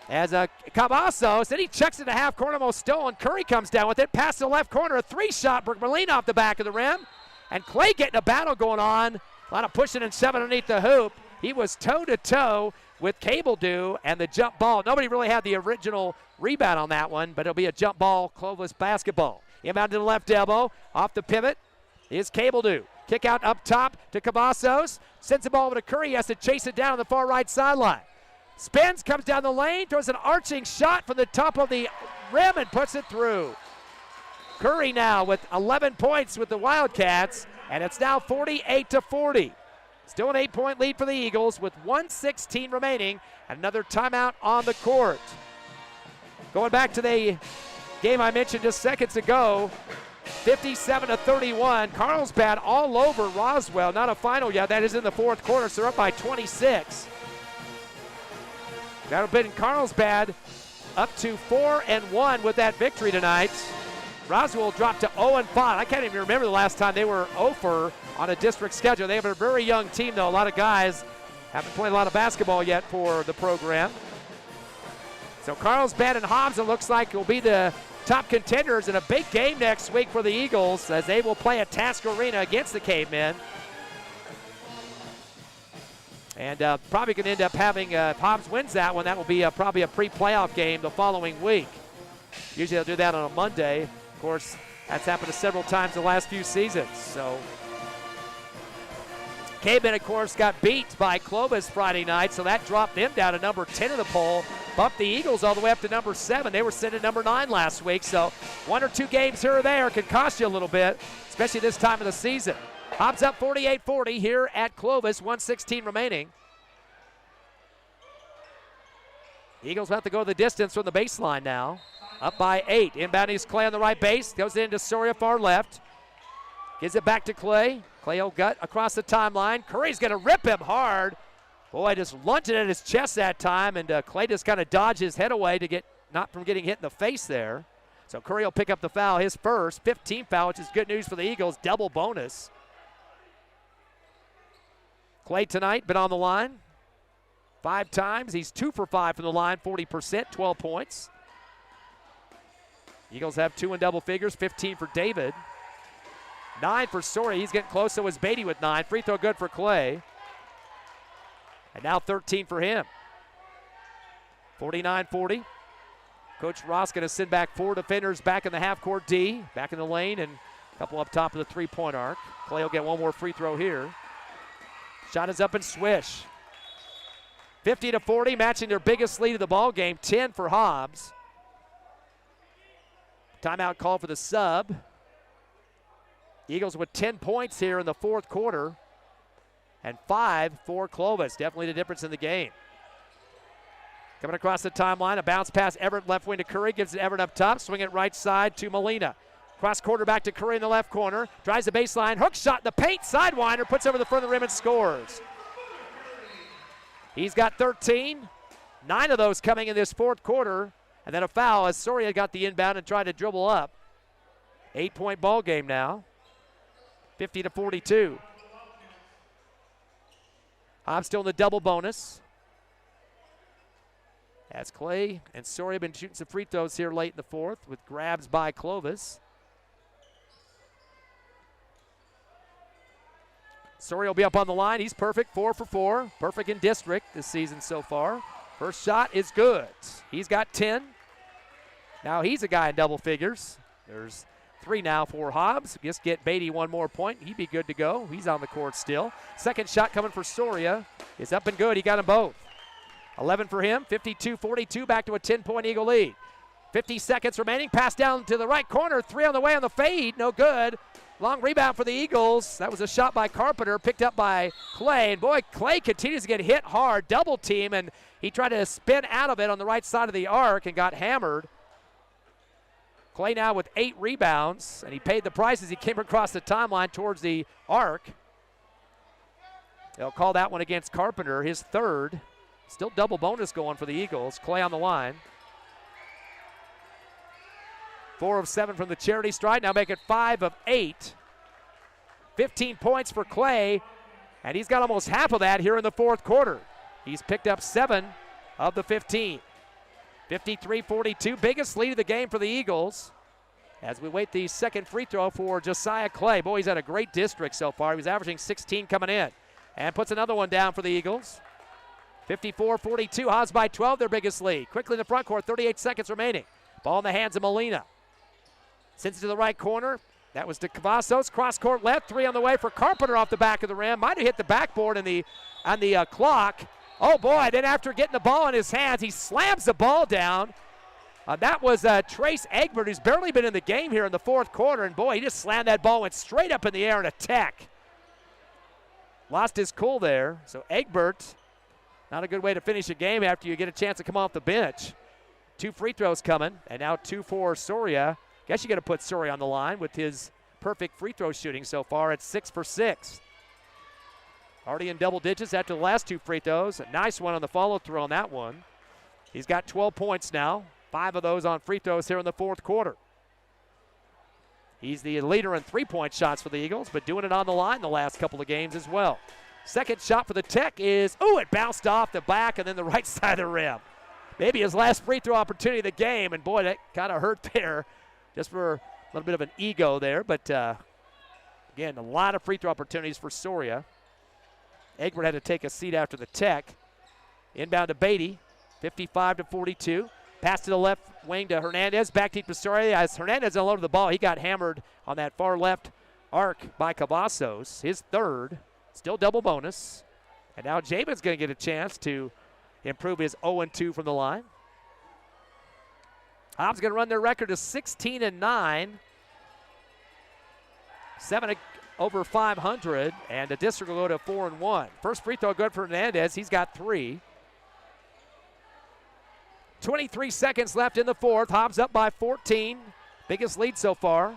S1: as Cavazos. Then he checks it to half court, almost stolen. Curry comes down with it. Pass to the left corner. A 3-shot. Molina off the back of the rim. And Clay getting a battle going on. A lot of pushing and shoving underneath the hoop. He was toe-to-toe with Cabledew and the jump ball. Nobody really had the original rebound on that one, but it'll be a jump ball, Clovis basketball. Inbound to the left elbow. Off the pivot is Cabledew. Kick out up top to Cavazos. Sends the ball over to Curry. He has to chase it down on the far right sideline. Spins, comes down the lane, throws an arching shot from the top of the rim and puts it through. Curry now with 11 points with the Wildcats, and it's now 48-40. Still an 8-point lead for the Eagles with 1:16 remaining and another timeout on the court. Going back to the game I mentioned just seconds ago, 57-31. Carlsbad all over Roswell. Not a final yet. That is in the fourth quarter, so they're up by 26. That'll bring Carlsbad up to 4-1 with that victory tonight. Roswell dropped to 0-5. I can't even remember the last time they were 0-4 on a district schedule. They have a very young team, though. A lot of guys haven't played a lot of basketball yet for the program. So Carlsbad and Hobbs, it looks like, will be the top contenders in a big game next week for the Eagles as they will play at Task Arena against the Cavemen. And probably going to end up having, if Hobbs wins that one, that will be probably a pre-playoff game the following week. Usually they'll do that on a Monday. Of course, that's happened several times the last few seasons. So Cavemen, of course, got beat by Clovis Friday night, so that dropped them down to number 10 in the poll. Bumped the Eagles all the way up to number 7. They were sitting at number 9 last week, so 1 or 2 games here or there can cost you a little bit, especially this time of the season. Hobbs up 48-40 here at Clovis, 1:16 remaining. Eagles have to go the distance from the baseline now. Up by 8. Inbound is Clay on the right base. Goes into Soria far left. Gives it back to Clay. Clay will gut across the timeline. Curry's going to rip him hard. Boy, just lunged it at his chest that time, and Clay just kind of dodged his head away to get not from getting hit in the face there. So Curry will pick up the foul, his first, 15th foul, which is good news for the Eagles, double bonus. Clay tonight been on the line 5 times. He's 2 for 5 from the line, 40%, 12 points. Eagles have 2 in double figures, 15 for David. 9 for Soria. He's getting close, so is Beatty with 9. Free throw good for Clay. And now 13 for him. 49-40. Coach Ross going to send back 4 defenders back in the half-court D, back in the lane, and a couple up top of the three-point arc. Clay will get one more free throw here. Shot is up and swish. 50-40, matching their biggest lead of the ball game, 10 for Hobbs. Timeout call for the sub. Eagles with 10 points here in the fourth quarter, and 5 for Clovis. Definitely the difference in the game. Coming across the timeline, a bounce pass, Everett left wing to Curry, gives it Everett up top, swing it right side to Molina. Cross quarter back to Curry in the left corner, drives the baseline, hook shot in the paint, sidewinder, puts over the front of the rim and scores. He's got 13, 9 of those coming in this fourth quarter, and then a foul as Soria got the inbound and tried to dribble up. 8-point ball game now, 50-42. Hobbs still in the double bonus. As Clay and Soria have been shooting some free throws here late in the fourth with grabs by Clovis. Soria will be up on the line. He's perfect, 4 for 4. Perfect in district this season so far. First shot is good. He's got 10. Now he's a guy in double figures. There's 3 now for Hobbs. Just get Beatty one more point. He'd be good to go. He's on the court still. Second shot coming for Soria is up and good. He got them both. 11 for him, 52-42, back to a 10-point Eagle lead. 50 seconds remaining, pass down to the right corner, 3 on the way on the fade, no good. Long rebound for the Eagles. That was a shot by Carpenter, picked up by Clay. And boy, Clay continues to get hit hard, double team, and he tried to spin out of it on the right side of the arc and got hammered. Clay now with 8 rebounds, and he paid the price as he came across the timeline towards the arc. They'll call that one against Carpenter, his third. Still double bonus going for the Eagles. Clay on the line. 4 of 7 from the charity stripe. Now make it 5 of 8. 15 points for Clay, and he's got almost half of that here in the fourth quarter. He's picked up 7 of the 15. 53-42, biggest lead of the game for the Eagles. As we wait the second free throw for Josiah Clay. Boy, he's had a great district so far. He was averaging 16 coming in. And puts another one down for the Eagles. 54-42, Hobbs by 12, their biggest lead. Quickly in the front court, 38 seconds remaining. Ball in the hands of Molina. Sends it to the right corner. That was to Cavazos, cross court left, 3 on the way for Carpenter off the back of the rim. Might have hit the backboard on the clock. Oh boy, then after getting the ball in his hands, he slams the ball down. That was Trace Egbert, who's barely been in the game here in the fourth quarter, and boy, he just slammed that ball, went straight up in the air and attack. Lost his cool there, so Egbert, not a good way to finish a game after you get a chance to come off the bench. 2 free throws coming, and now 2 for Soria. Guess you got to put Soria on the line with his perfect free throw shooting so far at 6 for 6. Already in double digits after the last 2 free throws. A nice one on the follow through on that one. He's got 12 points now, 5 of those on free throws here in the fourth quarter. He's the leader in three-point shots for the Eagles, but doing it on the line the last couple of games as well. Second shot for the Tech is, it bounced off the back and then the right side of the rim. Maybe his last free throw opportunity of the game, and boy, that kind of hurt there just for a little bit of an ego there. But, again, a lot of free throw opportunities for Soria. Egbert had to take a seat after the Tech. Inbound to Beatty, 55-42. Pass to the left wing to Hernandez. Back deep to Soria. As Hernandez unloaded the ball, he got hammered on that far left arc by Cavazos. His third. Still double bonus. And now Jamin's going to get a chance to improve his 0-2 from the line. Hobbs going to run their record to 16-9. 7 over 500. And the district will go to 4-1. First free throw good for Hernandez. He's got 3. 23 seconds left in the fourth. Hobbs up by 14. Biggest lead so far.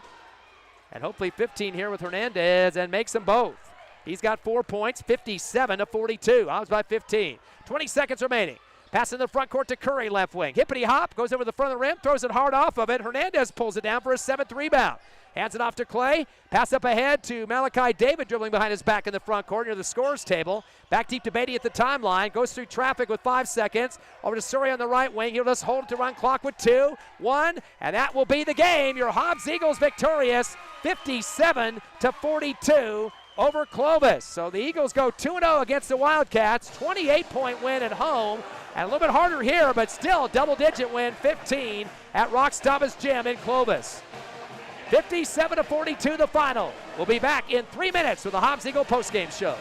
S1: And hopefully 15 here with Hernandez and makes them both. He's got 4 points, 57-42. Hobbs by 15. 20 seconds remaining. Pass in the front court to Curry, left wing. Hippity hop, goes over the front of the rim, throws it hard off of it. Hernandez pulls it down for a 7th rebound. Hands it off to Clay. Pass up ahead to Malachi David, dribbling behind his back in the front court near the scorer's table. Back deep to Beatty at the timeline. Goes through traffic with 5 seconds. Over to Soria on the right wing. He'll just hold it to run clock with 2, 1, and that will be the game. Your Hobbs Eagles victorious, 57-42 over Clovis. So the Eagles go 2-0 against the Wildcats. 28-point win at home. And a little bit harder here, but still a double-digit win, 15 at Rox Thomas Gym in Clovis. 57-42 the final. We'll be back in 3 minutes with the Hobbs Eagle postgame show.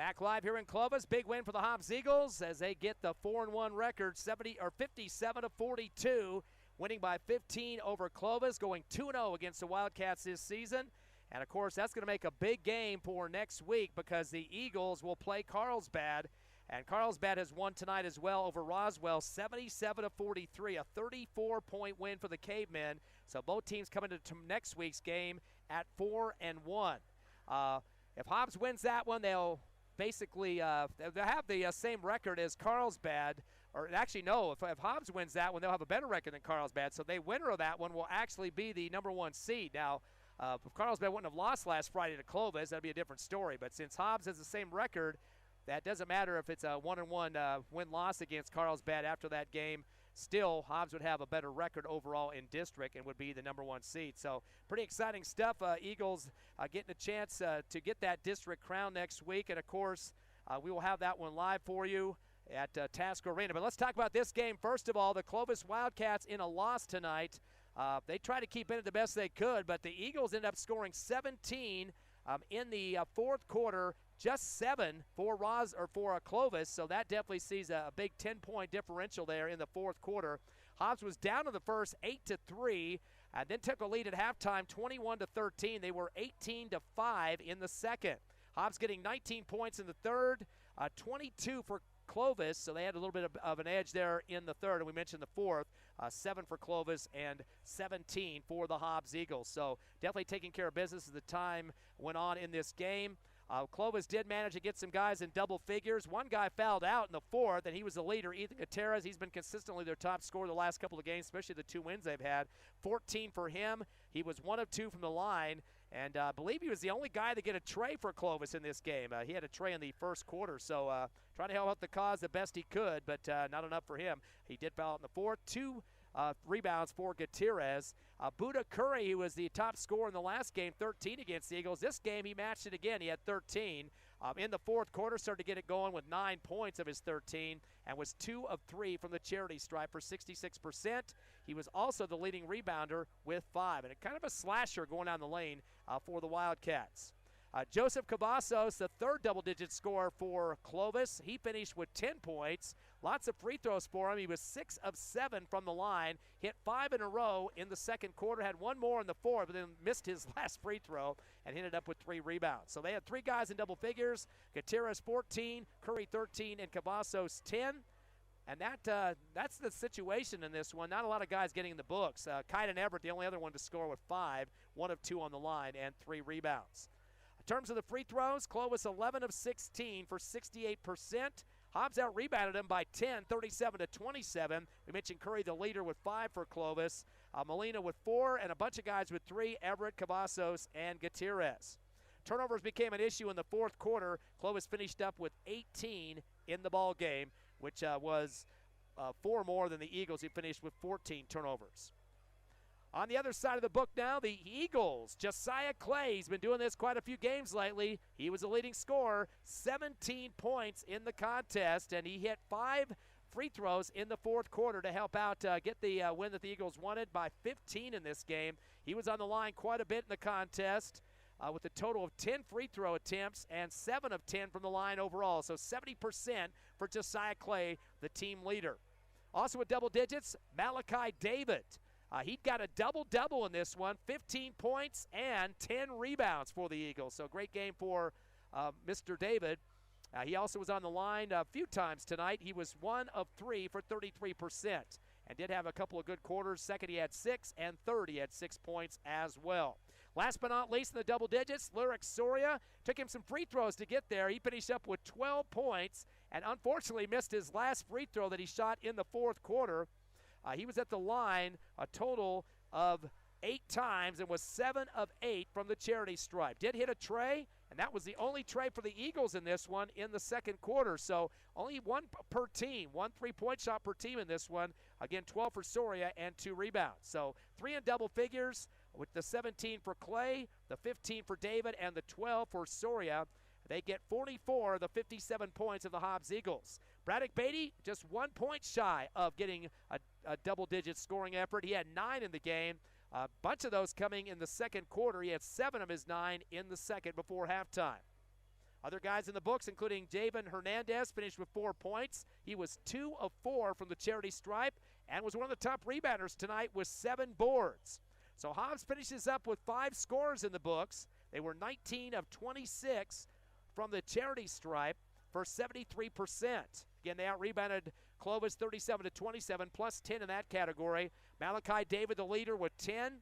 S1: Back live here in Clovis. Big win for the Hobbs Eagles as they get the 4-1 record, 57-42, winning by 15 over Clovis, going 2-0 against the Wildcats this season. And, of course, that's going to make a big game for next week because the Eagles will play Carlsbad. And Carlsbad has won tonight as well over Roswell, 77-43, a 34-point win for the Cavemen. So both teams come into next week's game at 4-1. If Hobbs wins that one, they'll basically they'll have the same record as Carlsbad. Or actually, no, if Hobbs wins that one, they'll have a better record than Carlsbad. So the winner of that one will actually be the #1 seed. Now, if Carlsbad wouldn't have lost last Friday to Clovis, that would be a different story. But since Hobbs has the same record, that doesn't matter if it's a 1-1 win-loss against Carlsbad after that game. Still, Hobbs would have a better record overall in district and would be the #1 seed. So pretty exciting stuff. Eagles getting a chance to get that district crown next week. And, of course, we will have that one live for you at Tasker Arena. But let's talk about this game. First of all, the Clovis Wildcats in a loss tonight. They tried to keep it the best they could, but the Eagles ended up scoring 17 in the fourth quarter, just 7 for Clovis, so that definitely sees a big 10-point differential there in the fourth quarter. Hobbs was down in the first 8-3, and then took a lead at halftime, 21-13. They were 18-5 in the second. Hobbs getting 19 points in the third, 22 for Clovis, so they had a little bit of an edge there in the third, and we mentioned the fourth, 7 for Clovis and 17 for the Hobbs Eagles. So definitely taking care of business as the time went on in this game. Clovis did manage to get some guys in double figures. One guy fouled out in the fourth, and he was the leader, Ethan Gutierrez. He's been consistently their top scorer the last couple of games, especially the 2 wins they've had. 14 for him. He was 1 of 2 from the line, and I believe he was the only guy to get a tray for Clovis in this game. He had a tray in the first quarter, so trying to help out the cause the best he could, but not enough for him. He did foul out in the fourth. 2 rebounds for Gutierrez. Buda Curry, who was the top scorer in the last game, 13 against the Eagles. This game, he matched it again. He had 13. In the fourth quarter, started to get it going with 9 points of his 13 and was 2 of 3 from the charity stripe for 66%. He was also the leading rebounder with 5. And kind of a slasher going down the lane for the Wildcats. Joseph Cavazos, the third double-digit scorer for Clovis. He finished with 10 points. Lots of free throws for him. He was 6 of 7 from the line. Hit 5 in a row in the second quarter. Had 1 more in the fourth, but then missed his last free throw and ended up with 3 rebounds. So they had 3 guys in double figures. Gutierrez 14, Curry 13, and Cavazos 10. And that's the situation in this one. Not a lot of guys getting in the books. Kaiden Everett, the only other one to score with 5, 1 of 2 on the line, and 3 rebounds. In terms of the free throws, Clovis 11 of 16 for 68%. Hobbs out-rebounded him by 10, 37-27. We mentioned Curry, the leader, with 5 for Clovis. Molina with 4, and a bunch of guys with 3, Everett, Cavazos, and Gutierrez. Turnovers became an issue in the fourth quarter. Clovis finished up with 18 in the ball game, which was 4 more than the Eagles, who finished with 14 turnovers. On the other side of the book now, the Eagles. Josiah Clay's been doing this quite a few games lately. He was the leading scorer, 17 points in the contest, and he hit 5 free throws in the fourth quarter to help out get the win that the Eagles wanted by 15 in this game. He was on the line quite a bit in the contest with a total of 10 free throw attempts and 7 of 10 from the line overall. So 70% for Josiah Clay, the team leader. Also with double digits, Malachi David. He got a double-double in this one, 15 points and 10 rebounds for the Eagles. So great game for Mr. David. He also was on the line a few times tonight. He was 1 of 3 for 33% and did have a couple of good quarters. Second, he had 6, and third, he had 6 points as well. Last but not least in the double digits, Lyric Soria. Took him some free throws to get there. He finished up with 12 points and unfortunately missed his last free throw that he shot in the fourth quarter. He was at the line a total of 8 times and was 7 of 8 from the charity stripe. Did hit a tray, and that was the only tray for the Eagles in this one in the second quarter. So only 1 per team, 1 3-point shot per team in this one. Again, 12 for Soria and 2 rebounds. So 3 in double figures with the 17 for Clay, the 15 for David, and the 12 for Soria. They get 44 of the 57 points of the Hobbs Eagles. Braddock Beatty just 1 point shy of getting a double-digit scoring effort. He had 9 in the game. A bunch of those coming in the second quarter. He had 7 of his 9 in the second before halftime. Other guys in the books, including Javen Hernandez, finished with 4 points. He was 2 of 4 from the charity stripe and was one of the top rebounders tonight with 7 boards. So Hobbs finishes up with 5 scores in the books. They were 19 of 26 from the charity stripe for 73%. Again, they out-rebounded Clovis 37-27, plus 10 in that category. Malachi David, the leader, with 10.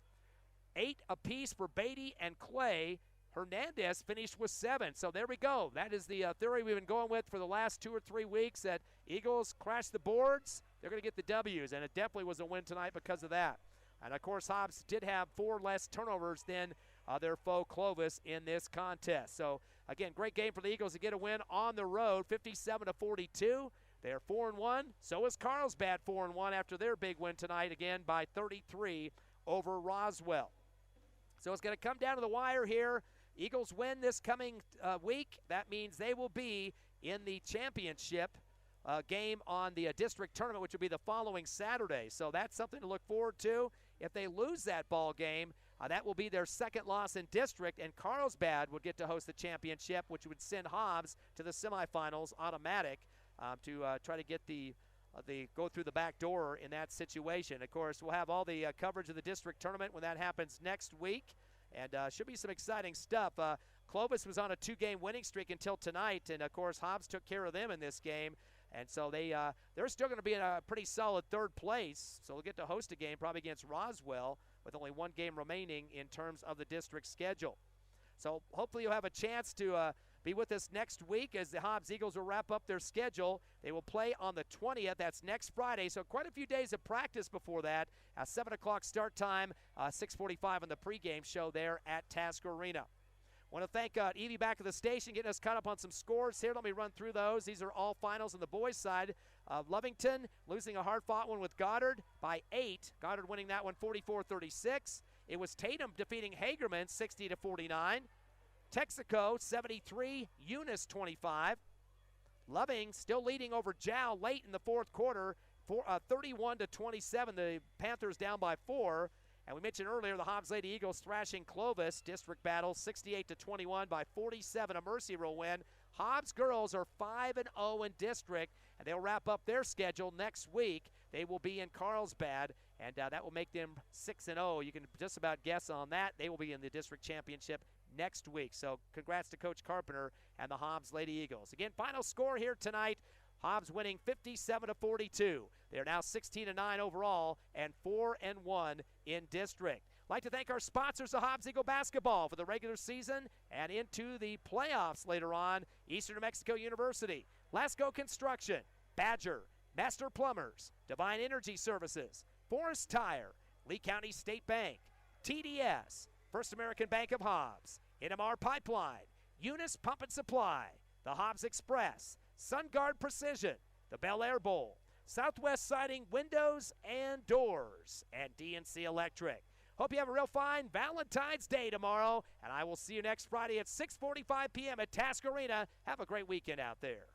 S1: 8 apiece for Beatty and Clay. Hernandez finished with 7. So there we go. That is the theory we've been going with for the last 2 or 3 weeks, that Eagles crash the boards, they're going to get the W's, and it definitely was a win tonight because of that. And, of course, Hobbs did have 4 less turnovers than their foe Clovis in this contest. So, again, great game for the Eagles to get a win on the road, 57-42. They're 4-1. So is Carlsbad 4-1 after their big win tonight, again by 33 over Roswell. So it's going to come down to the wire here. Eagles win this coming week. That means they will be in the championship game on the district tournament, which will be the following Saturday. So that's something to look forward to. If they lose that ball game, that will be their second loss in district, and Carlsbad would get to host the championship, which would send Hobbs to the semifinals automatic to try to get the go through the back door in that situation. Of course, we'll have all the coverage of the district tournament when that happens next week, and should be some exciting stuff. Clovis was on a 2-game winning streak until tonight, and of course Hobbs took care of them in this game. And so they're still going to be in a pretty solid 3rd place. So they'll get to host a game probably against Roswell with only 1 game remaining in terms of the district schedule. So hopefully you'll have a chance to be with us next week as the Hobbs Eagles will wrap up their schedule. They will play on the 20th. That's next Friday. So quite a few days of practice before that. 7 o'clock start time, 6:45 on the pregame show there at Task Arena. Want to thank Evie back at the station, getting us caught up on some scores here. Let me run through those. These are all finals on the boys' side. Lovington losing a hard-fought one with Goddard by 8. Goddard winning that one 44-36. It was Tatum defeating Hagerman 60-49. Texaco 73, Eunice 25. Loving still leading over Jow late in the 4th quarter, 31-27. The Panthers down by 4. And we mentioned earlier the Hobbs Lady Eagles thrashing Clovis. District battle 68-21 by 47, a Mercy Rule win. Hobbs girls are 5-0 in district, and they'll wrap up their schedule next week. They will be in Carlsbad, and that will make them 6-0. You can just about guess on that. They will be in the district championship next week. So congrats to Coach Carpenter and the Hobbs Lady Eagles. Again, final score here tonight. Hobbs winning 57-42. They are now 16-9 overall and 4-1 in district. I'd like to thank our sponsors, the Hobbs Eagle basketball, for the regular season and into the playoffs later on. Eastern New Mexico University, Lasco Construction, Badger, Master Plumbers, Divine Energy Services, Forest Tire, Lee County State Bank, TDS, First American Bank of Hobbs, NMR Pipeline, Eunice Pump and Supply, the Hobbs Express, SunGuard Precision, the Bel Air Bowl, Southwest Siding Windows and Doors, and DNC Electric. Hope you have a real fine Valentine's Day tomorrow, and I will see you next Friday at 6:45 p.m. at Task Arena. Have a great weekend out there.